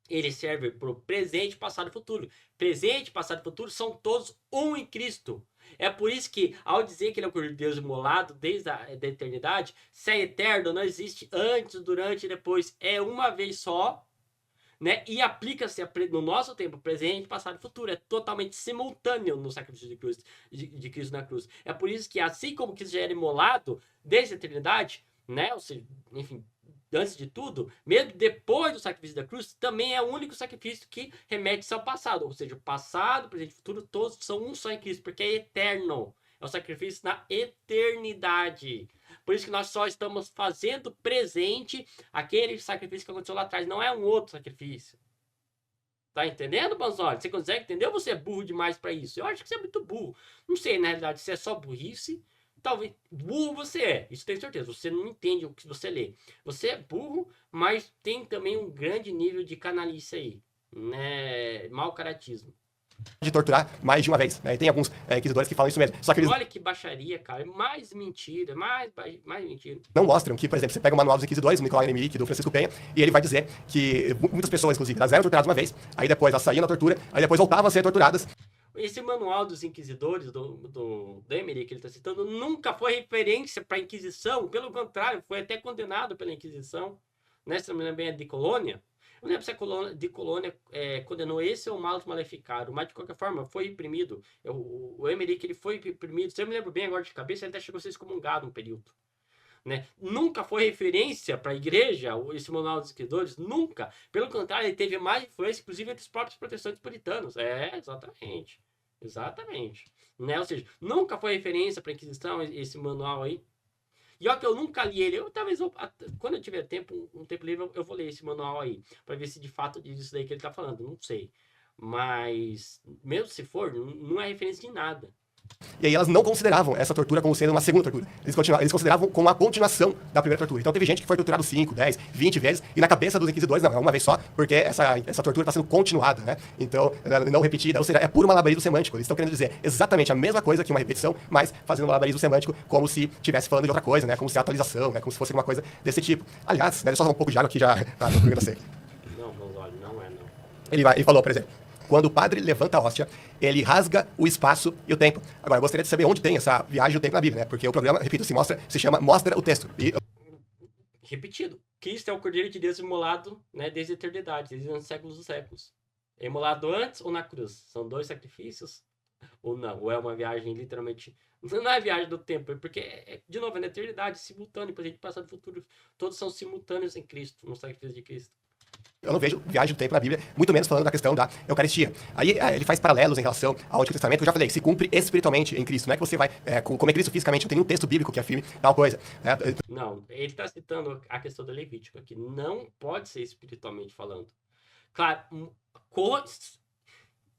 ele serve para o presente, passado e futuro. Presente, passado e futuro são todos um em Cristo. É por isso que, ao dizer que ele é o Cordeiro de Deus imolado desde a da eternidade, se é eterno, não existe antes, durante e depois. É uma vez só, né? E aplica-se no nosso tempo, presente, passado e futuro. É totalmente simultâneo no sacrifício de Cristo na cruz. É por isso que, assim como Cristo já era imolado desde a eternidade, né? Ou seja, enfim, antes de tudo, mesmo depois do sacrifício da cruz, também é o único sacrifício que remete-se ao passado. Ou seja, o passado, presente e futuro, todos são um só em Cristo, porque é eterno. É o sacrifício na eternidade. Por isso que nós só estamos fazendo presente aquele sacrifício que aconteceu lá atrás. Não é um outro sacrifício. Tá entendendo, Banzoli? Você consegue entender ou você é burro demais para isso? Eu acho que você é muito burro. Não sei, na realidade, se é só burrice. Talvez. Burro você é, isso tenho certeza. Você não entende o que você lê. Você é burro, mas tem também um grande nível de canalice aí. Né? Mau caratismo. De torturar mais de uma vez, né? E tem alguns inquisidores que falam isso mesmo. Só que eles Olha que baixaria, cara. Mais mentira, mais mentira. não mostram que, por exemplo, você pega o manual dos inquisidores, do Nicolau Emerick, do Francisco Penha, e ele vai dizer que muitas pessoas, inclusive, elas eram torturadas uma vez, aí depois elas saíam da tortura, aí depois voltavam a ser torturadas. Esse manual dos inquisidores, do Emery, que ele está citando, nunca foi referência para a Inquisição, pelo contrário, foi até condenado pela Inquisição. Né? Se não me lembro bem, é de Colônia. Eu não lembro se a de Colônia condenou esse ou o Malus Maleficarum, mas de qualquer forma foi reprimido. O Emery, ele foi reprimido, se eu me lembro bem agora de cabeça, ele até chegou a ser excomungado um período. Né? Nunca foi referência para a igreja, esse manual dos inquisidores, nunca. Pelo contrário, ele teve mais influência, inclusive, entre os próprios protestantes puritanos. Exatamente. Exatamente. Né? Ou seja, nunca foi referência para a Inquisição esse manual aí. E ó que eu nunca li ele. Quando eu tiver tempo, um tempo livre, eu vou ler esse manual aí. Para ver se de fato diz isso daí que ele está falando. Não sei. Mas, mesmo se for, não é referência de nada. E aí elas não consideravam essa tortura como sendo uma segunda tortura. Eles consideravam como a continuação da primeira tortura. Então teve gente que foi torturado 5, 10, 20 vezes, e na cabeça dos inquisidores, não, é uma vez só, porque essa tortura está sendo continuada, né? Então, não repetida, ou seja, é puro malabarismo semântico. Eles estão querendo dizer exatamente a mesma coisa que uma repetição, mas fazendo um malabarismo semântico como se estivesse falando de outra coisa, né? Como se é atualização, né? Como se fosse alguma coisa desse tipo. Aliás, né, só um pouco de água aqui já tá no primeiro seco. Não, olha, não é não. Ele falou, por exemplo, quando o padre levanta a hóstia, ele rasga o espaço e o tempo. Agora, eu gostaria de saber onde tem essa viagem do tempo na Bíblia, né? Porque o programa, repito, se chama Mostra o Texto. Repetido. Cristo é o Cordeiro de Deus imolado, né, desde a eternidade, desde os séculos dos séculos. É imolado antes ou na cruz? São dois sacrifícios? Ou não? Ou é uma viagem literalmente... Não é viagem do tempo, porque, de novo, é na eternidade, simultâneo, presente, passado e futuro. Todos são simultâneos em Cristo, no sacrifício de Cristo. Eu não vejo viagem do tempo na Bíblia, muito menos falando da questão da Eucaristia. Aí ele faz paralelos em relação ao Antigo Testamento, que eu já falei, se cumpre espiritualmente em Cristo. Não é que você vai comer Cristo fisicamente, não tem nenhum texto bíblico que afirme tal coisa. Né? Não, ele está citando a questão da Levítico aqui. Não pode ser espiritualmente falando. Claro,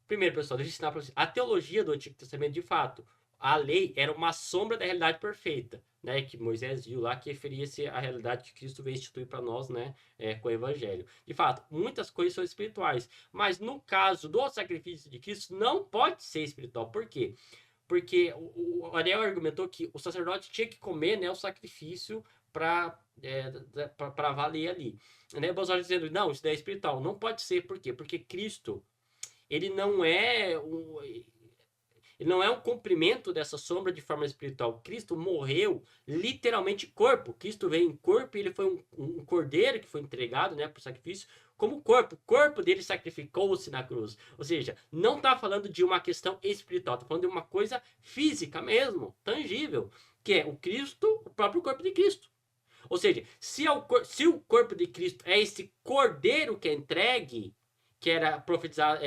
primeiro, pessoal, deixa eu ensinar para vocês. A teologia do Antigo Testamento, de fato, a lei era uma sombra da realidade perfeita, né, que Moisés viu lá, que referia-se à realidade que Cristo veio instituir para nós, né, com o Evangelho. De fato, muitas coisas são espirituais, mas no caso do sacrifício de Cristo, não pode ser espiritual. Por quê? Porque o Ariel argumentou que o sacerdote tinha que comer, né, o sacrifício para valer ali. Né? Bolsonaro dizendo, não, isso daí é espiritual. Não pode ser, por quê? Porque Cristo, ele não é ele não é um cumprimento dessa sombra de forma espiritual. Cristo morreu literalmente corpo. Cristo veio em corpo e ele foi um cordeiro que foi entregado, né, para o sacrifício como corpo. O corpo dele sacrificou-se na cruz. Ou seja, não está falando de uma questão espiritual, está falando de uma coisa física mesmo, tangível, que é o Cristo, o próprio corpo de Cristo. Ou seja, se o corpo de Cristo é esse cordeiro que é entregue, que era profetizado,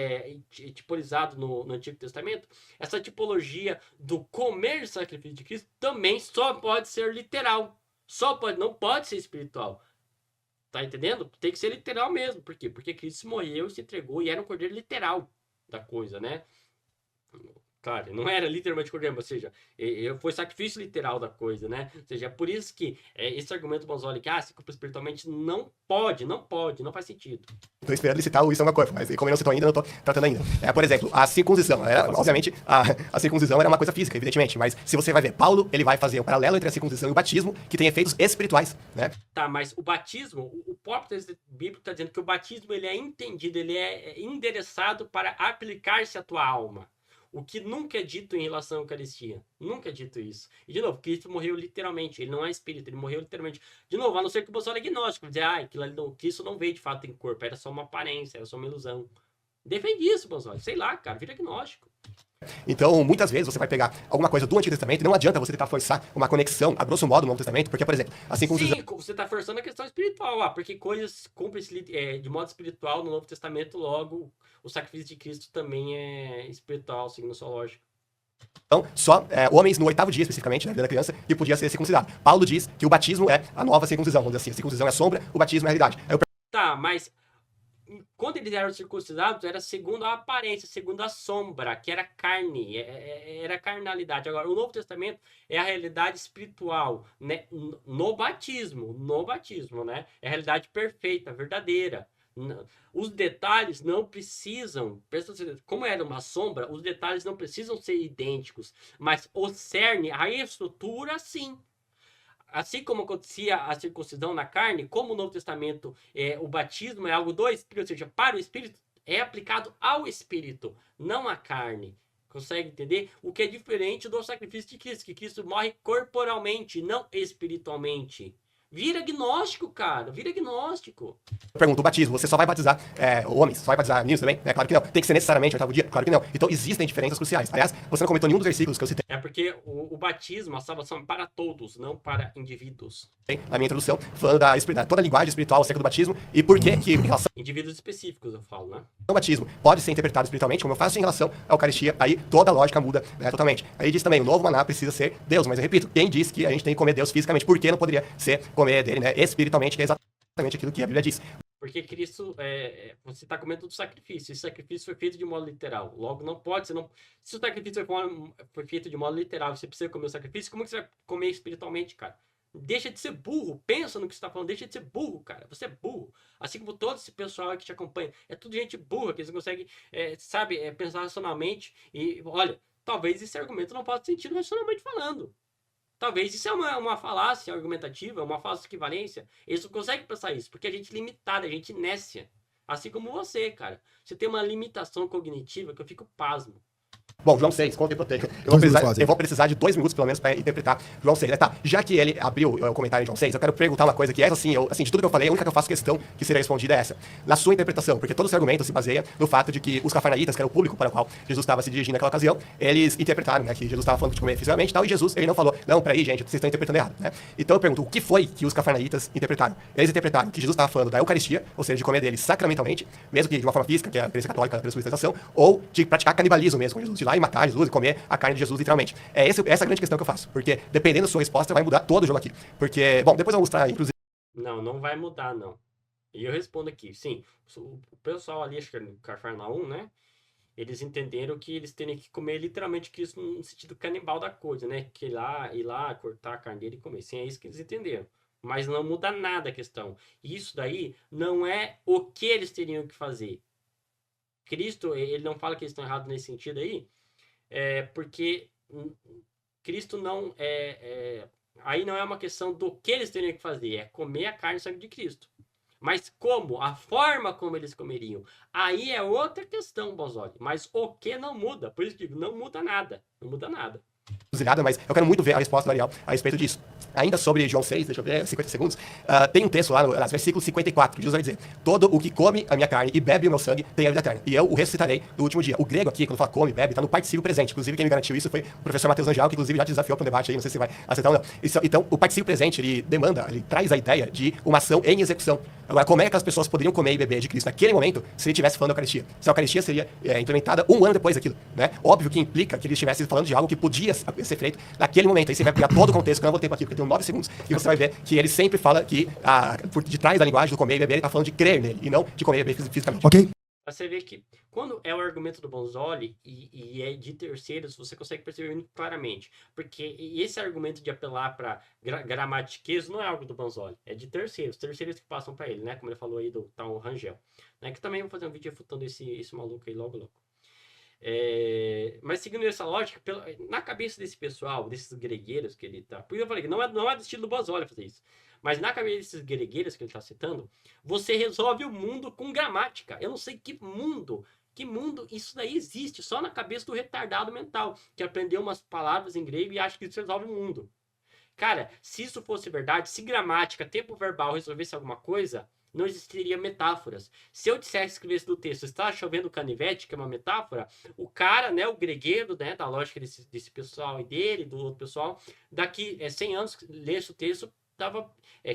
tipolizado no Antigo Testamento, essa tipologia do comer o sacrifício de Cristo também só pode ser literal. Não pode ser espiritual. Tá entendendo? Tem que ser literal mesmo. Por quê? Porque Cristo morreu e se entregou e era um cordeiro literal da coisa, né? Claro, não era literalmente cordeiro, ou seja, foi sacrifício literal da coisa, né? Ou seja, é por isso que esse argumento Bonzoli que se culpa espiritualmente não pode, não faz sentido. Estou esperando ele citar o isso é uma coisa, mas como eu não citou ainda, não estou tratando ainda. Por exemplo, a circuncisão. Obviamente, a circuncisão era uma coisa física, evidentemente, mas se você vai ver, Paulo, ele vai fazer um paralelo entre a circuncisão e o batismo, que tem efeitos espirituais, né? Tá, mas o batismo, o próprio texto bíblico está dizendo que o batismo ele é entendido, ele é endereçado para aplicar-se à tua alma. O que nunca é dito em relação à Eucaristia. Nunca é dito isso. E, de novo, Cristo morreu literalmente. Ele não é espírito, ele morreu literalmente. De novo, a não ser que o Bolsonaro é agnóstico. Dizer, Cristo não veio de fato em corpo. Era só uma aparência, era só uma ilusão. Defende isso, Bolsonaro. Sei lá, cara, vira agnóstico. Então, muitas vezes você vai pegar alguma coisa do Antigo Testamento e não adianta você tentar forçar uma conexão, a grosso modo, no Novo Testamento, porque, por exemplo, assim como... Sim, você está forçando a questão espiritual, porque coisas cumprem-se de modo espiritual no Novo Testamento, logo o sacrifício de Cristo também é espiritual, segundo a sua lógica. Então, só homens no 8º dia, especificamente, na vida da criança, que podia ser circuncidado. Paulo diz que o batismo é a nova circuncisão, vamos dizer assim. A circuncisão é a sombra, o batismo é a realidade. Tá, mas quando eles eram circuncidados, era segundo a aparência, segundo a sombra, que era carne, era carnalidade. Agora, o Novo Testamento é a realidade espiritual, né? No batismo, né? É a realidade perfeita, verdadeira. Os detalhes não precisam, como era uma sombra, os detalhes não precisam ser idênticos, mas o cerne, a estrutura, sim. Assim como acontecia a circuncisão na carne, como o Novo Testamento, o batismo é algo do Espírito, ou seja, para o Espírito, é aplicado ao Espírito, não à carne. Consegue entender? O que é diferente do sacrifício de Cristo, que Cristo morre corporalmente, não espiritualmente. Vira agnóstico, cara. Vira agnóstico. Eu pergunto, o batismo, você só vai batizar homens? Só vai batizar meninos também? Claro que não. Tem que ser necessariamente no 8º dia? Claro que não. Então existem diferenças cruciais. Aliás, você não comentou nenhum dos versículos que eu citei. É porque o batismo, a salvação é para todos, não para indivíduos. Na minha introdução, falando da toda a linguagem espiritual acerca do batismo e por que em relação... Indivíduos específicos, eu falo, né? O batismo pode ser interpretado espiritualmente, como eu faço em relação à Eucaristia, aí toda a lógica muda totalmente. Aí diz também, o novo maná precisa ser Deus, mas eu repito, quem diz que a gente tem que comer Deus fisicamente? Por que não poderia ser comer dele, né, espiritualmente, que é exatamente aquilo que a Bíblia diz. Porque Cristo, você está comendo do sacrifício. Esse sacrifício foi feito de modo literal. Logo, não pode ser. Se o sacrifício foi feito de modo literal, você precisa comer o sacrifício, como que você vai comer espiritualmente, cara? Deixa de ser burro. Pensa no que você está falando. Deixa de ser burro, cara. Você é burro. Assim como todo esse pessoal que te acompanha. É tudo gente burra, que eles não conseguem, pensar racionalmente. E, olha, talvez esse argumento não possa ser sentido racionalmente falando. Talvez isso é uma falácia argumentativa, uma falsa equivalência. Eles não conseguem pensar isso, porque a gente é limitada, a gente é nécia. Assim como você, cara. Você tem uma limitação cognitiva que eu fico pasmo. Bom, João 6, conta aí pra eu vou precisar de 2 minutos, pelo menos, para interpretar João 6. Tá, já que ele abriu o comentário em João 6, eu quero perguntar uma coisa que essa, assim, de tudo que eu falei, a única que eu faço questão que seria respondida é essa. Na sua interpretação, porque todo esse argumento se baseia no fato de que os cafarnaítas, que era o público para o qual Jesus estava se dirigindo naquela ocasião, eles interpretaram, né, que Jesus estava falando de comer fisicamente e tal, e Jesus, ele não falou, não, peraí, gente, vocês estão interpretando errado, né? Então eu pergunto, o que foi que os cafarnaítas interpretaram? Eles interpretaram que Jesus estava falando da Eucaristia, ou seja, de comer dele sacramentalmente, mesmo que de uma forma física, que é a Igreja Católica pela sua instituição, ou de praticar canibalismo mesmo com Jesus, de ir lá e matar Jesus e comer a carne de Jesus, literalmente. É essa a grande questão que eu faço. Porque, dependendo da sua resposta, vai mudar todo o jogo aqui. Porque, bom, depois eu vou mostrar, inclusive... Não vai mudar, não. E eu respondo aqui. Sim, o pessoal ali, acho que é no Cafarnaum, né? Eles entenderam que eles teriam que comer literalmente Cristo no sentido canibal da coisa, né? Que ir lá, cortar a carne dele e comer. Sim, é isso que eles entenderam. Mas não muda nada a questão. Isso daí não é o que eles teriam que fazer. Cristo, ele não fala que eles estão errados nesse sentido aí, porque Cristo não aí não é uma questão do que eles teriam que fazer, é comer a carne e sangue de Cristo. Mas como? A forma como eles comeriam. Aí é outra questão, Bosoli. Mas o que não muda? Por isso que digo, não muda nada. Não muda nada. Mas eu quero muito ver a resposta do Ariel a respeito disso. Ainda sobre João 6, deixa eu ver, 50 segundos, tem um texto lá no versículo 54, que Jesus vai dizer: todo o que come a minha carne e bebe o meu sangue tem a vida eterna, e eu o ressuscitarei no último dia. O grego aqui, quando fala come, bebe, está no particípio presente. Inclusive, quem me garantiu isso foi o professor Matheus Angel, que inclusive já te desafiou para um debate aí, não sei se vai aceitar ou não. Então, o particípio presente, ele traz a ideia de uma ação em execução. Agora, como é que as pessoas poderiam comer e beber de Cristo naquele momento se ele estivesse falando da Eucaristia? Se a Eucaristia seria implementada um ano depois daquilo, né? Óbvio que implica que ele estivesse falando de algo que podia ser feito naquele momento. Aí você vai pegar todo o contexto, que eu não vou tempo aqui, porque tem 9 segundos, e você vai ver que ele sempre fala que, por detrás da linguagem do comer e beber, ele está falando de crer nele, e não de comer e beber fisicamente. Ok? Você vê que quando é o argumento do Bonzoli e é de terceiros, você consegue perceber muito claramente. Porque esse argumento de apelar para gramatiquez não é algo do Bonzoli, é de terceiros. Terceiros que passam para ele, né? Como ele falou aí do tal Rangel. Né? Que também vou fazer um vídeo refutando esse maluco aí logo, logo. Mas seguindo essa lógica, na cabeça desse pessoal, desses gregueiros que ele tá. Porque eu falei que não é do estilo do Bonzoli fazer isso. Mas na cabeça desses gregueiros que ele está citando, você resolve o mundo com gramática. Eu não sei que mundo isso daí existe, só na cabeça do retardado mental, que aprendeu umas palavras em grego e acha que isso resolve o mundo. Cara, se isso fosse verdade, se gramática, tempo verbal resolvesse alguma coisa, não existiria metáforas. Se eu dissesse, escrevesse do texto, está chovendo canivete, que é uma metáfora, o cara, né, o gregueiro, né, da lógica desse pessoal e dele, do outro pessoal, daqui 100 anos, lesse o texto,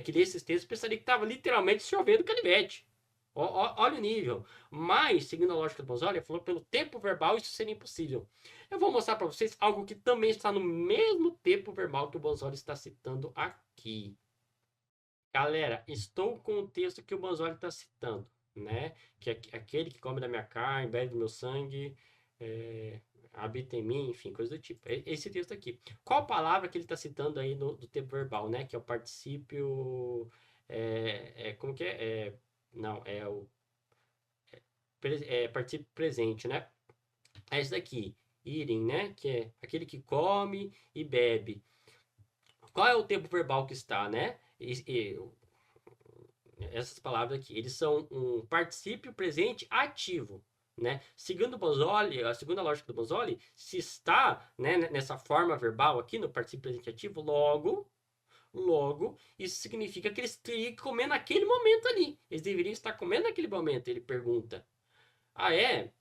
que lesse esse texto, pensaria que estava literalmente chovendo canivete. Olha o nível. Mas, seguindo a lógica do Bonzoli, ele falou pelo tempo verbal isso seria impossível. Eu vou mostrar para vocês algo que também está no mesmo tempo verbal que o Bonzoli está citando aqui. Galera, estou com o texto que o Bonzoli está citando, né? Que é aquele que come da minha carne, bebe do meu sangue, habita em mim, enfim, coisa do tipo. Esse texto aqui. Qual palavra que ele está citando aí do tempo verbal, né? Que é o particípio... como que é? Não, é o particípio presente, né? É esse daqui, eating, né? Que é aquele que come e bebe. Qual é o tempo verbal que está, né? Essas palavras aqui, eles são um particípio presente ativo, né? Segundo o Bonzoli, a segunda lógica do Bonzoli, se está, né, nessa forma verbal aqui no particípio presente ativo, logo, isso significa que eles teriam que comer naquele momento ali. Eles deveriam estar comendo naquele momento, ele pergunta. Ah, é?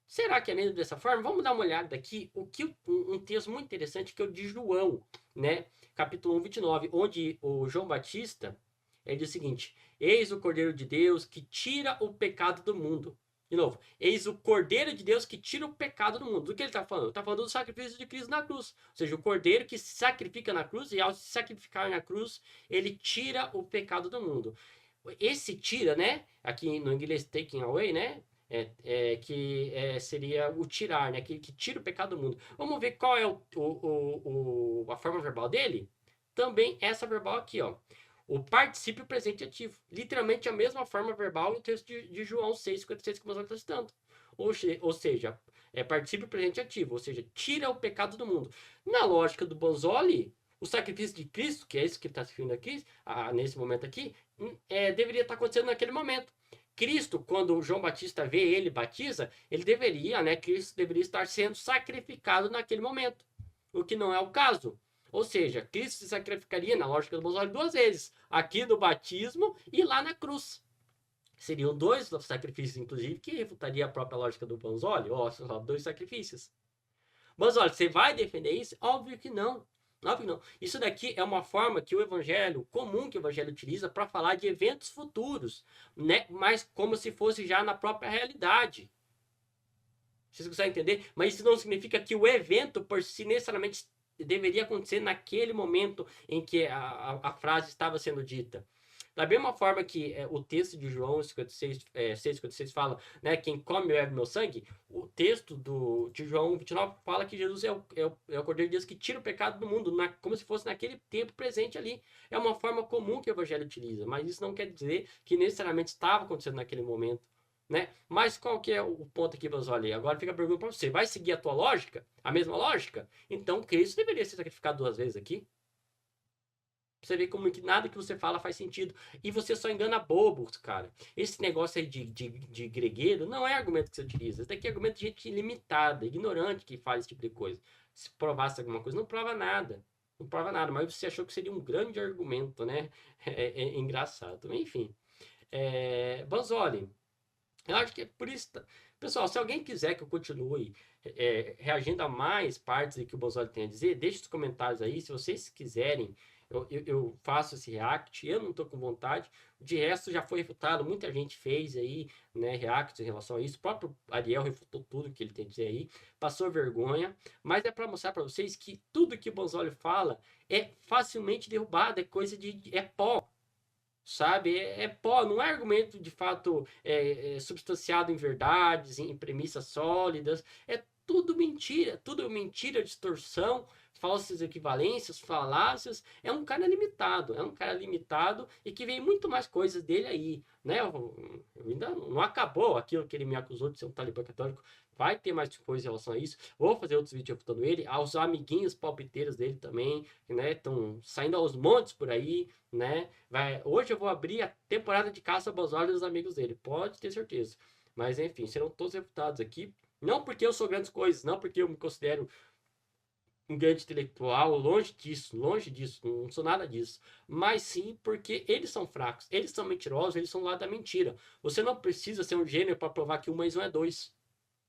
Será que é mesmo dessa forma? Vamos dar uma olhada aqui. Um texto muito interessante que é o de João, né? Capítulo 1, 29, onde o João Batista diz o seguinte: eis o Cordeiro de Deus que tira o pecado do mundo. De novo, eis o Cordeiro de Deus que tira o pecado do mundo. Do que ele está falando? Ele está falando do sacrifício de Cristo na cruz. Ou seja, o Cordeiro que se sacrifica na cruz, e ao se sacrificar na cruz, ele tira o pecado do mundo. Esse tira, né? Aqui no inglês, taking away, né? Seria o tirar, né? Aquele que tira o pecado do mundo. Vamos ver qual é a forma verbal dele? Também essa verbal aqui, ó. O particípio presente ativo. Literalmente a mesma forma verbal no texto de João 6,56 que nós estamos citando. Ou seja, é particípio presente ativo, ou seja, tira o pecado do mundo. Na lógica do Bonzoli, o sacrifício de Cristo, que é isso que está se referindo aqui, nesse momento aqui, deveria estar acontecendo naquele momento. Cristo, quando o João Batista vê ele batiza, Cristo deveria estar sendo sacrificado naquele momento. O que não é o caso. Ou seja, Cristo se sacrificaria, na lógica do Bonzoli, 2 vezes. Aqui no batismo e lá na cruz. Seriam 2 sacrifícios, inclusive, que refutaria a própria lógica do Bonzoli. Ó, só 2 sacrifícios. Bonzoli, você vai defender isso? Óbvio que não. Óbvio que não. Isso daqui é uma forma que o evangelho, comum que o evangelho utiliza para falar de eventos futuros, né? Mas como se fosse já na própria realidade. Vocês conseguem entender? Mas isso não significa que o evento por si necessariamente deveria acontecer naquele momento em que a frase estava sendo dita. Da mesma forma que o texto de João 56, 6,56 fala, né, quem come e bebe meu sangue, o texto de João 29 fala que Jesus é o Cordeiro de Deus que tira o pecado do mundo, como se fosse naquele tempo presente ali. É uma forma comum que o evangelho utiliza, mas isso não quer dizer que necessariamente estava acontecendo naquele momento. Né? Mas qual que é o ponto aqui, Basoli? Agora fica a pergunta para você. Vai seguir a tua lógica? A mesma lógica? Então Cristo deveria ser sacrificado 2 vezes aqui. Você vê como que nada que você fala faz sentido. E você só engana bobos, cara. Esse negócio aí de gregueiro não é argumento que você utiliza. Isso daqui é argumento de gente limitada, ignorante que faz esse tipo de coisa. Se provasse alguma coisa, não prova nada. Não prova nada, mas você achou que seria um grande argumento, né? É engraçado. Enfim. Banzoli, eu acho que é por isso. Pessoal, se alguém quiser que eu continue reagindo a mais partes que o Banzoli tem a dizer, deixe os comentários aí. Se vocês quiserem, eu faço esse react. Eu não estou com vontade. De resto, já foi refutado. Muita gente fez aí, né, reacts em relação a isso. O próprio Ariel refutou tudo que ele tem a dizer aí. Passou vergonha. Mas é para mostrar para vocês que tudo que o Banzoli fala é facilmente derrubado. É coisa é pó. Sabe? É pó, não é argumento de fato substanciado em verdades, em premissas sólidas. É tudo mentira, distorção, falsas equivalências, falácias. É um cara limitado e que vem muito mais coisas dele aí, né? Ainda não acabou aquilo que ele me acusou de ser um talibã católico. Vai ter mais coisa em relação a isso. Vou fazer outros vídeos refutando ele. Aos amiguinhos palpiteiros dele também, né? Estão saindo aos montes por aí, né? Hoje eu vou abrir a temporada de caça aos olhos dos amigos dele, pode ter certeza. Mas enfim, serão todos refutados aqui. Não porque eu sou grandes coisas, não porque eu me considero um grande intelectual, longe disso, não sou nada disso. Mas sim porque eles são fracos, eles são mentirosos, eles são lá da mentira. Você não precisa ser um gênio para provar que 1 mais 1 é 2.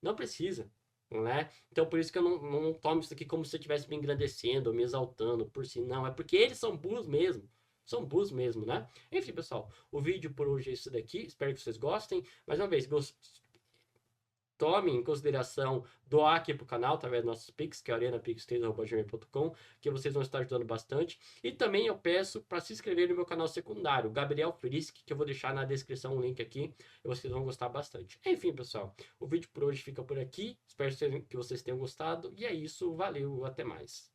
Não precisa. Né? Então por isso que eu não tomo isso aqui como se eu estivesse me engrandecendo ou me exaltando por si, não. É porque eles são burros mesmo. São burros mesmo, né? Enfim, pessoal, o vídeo por hoje é isso daqui. Espero que vocês gostem. Mais uma vez, tome em consideração doar aqui pro canal através dos nossos Pix, que é arenapix3@gmail.com, que vocês vão estar ajudando bastante. E também eu peço para se inscrever no meu canal secundário, Gabriel Frisk, que eu vou deixar na descrição o link aqui, e vocês vão gostar bastante. Enfim, pessoal, o vídeo por hoje fica por aqui. Espero que vocês tenham gostado. E é isso, valeu, até mais.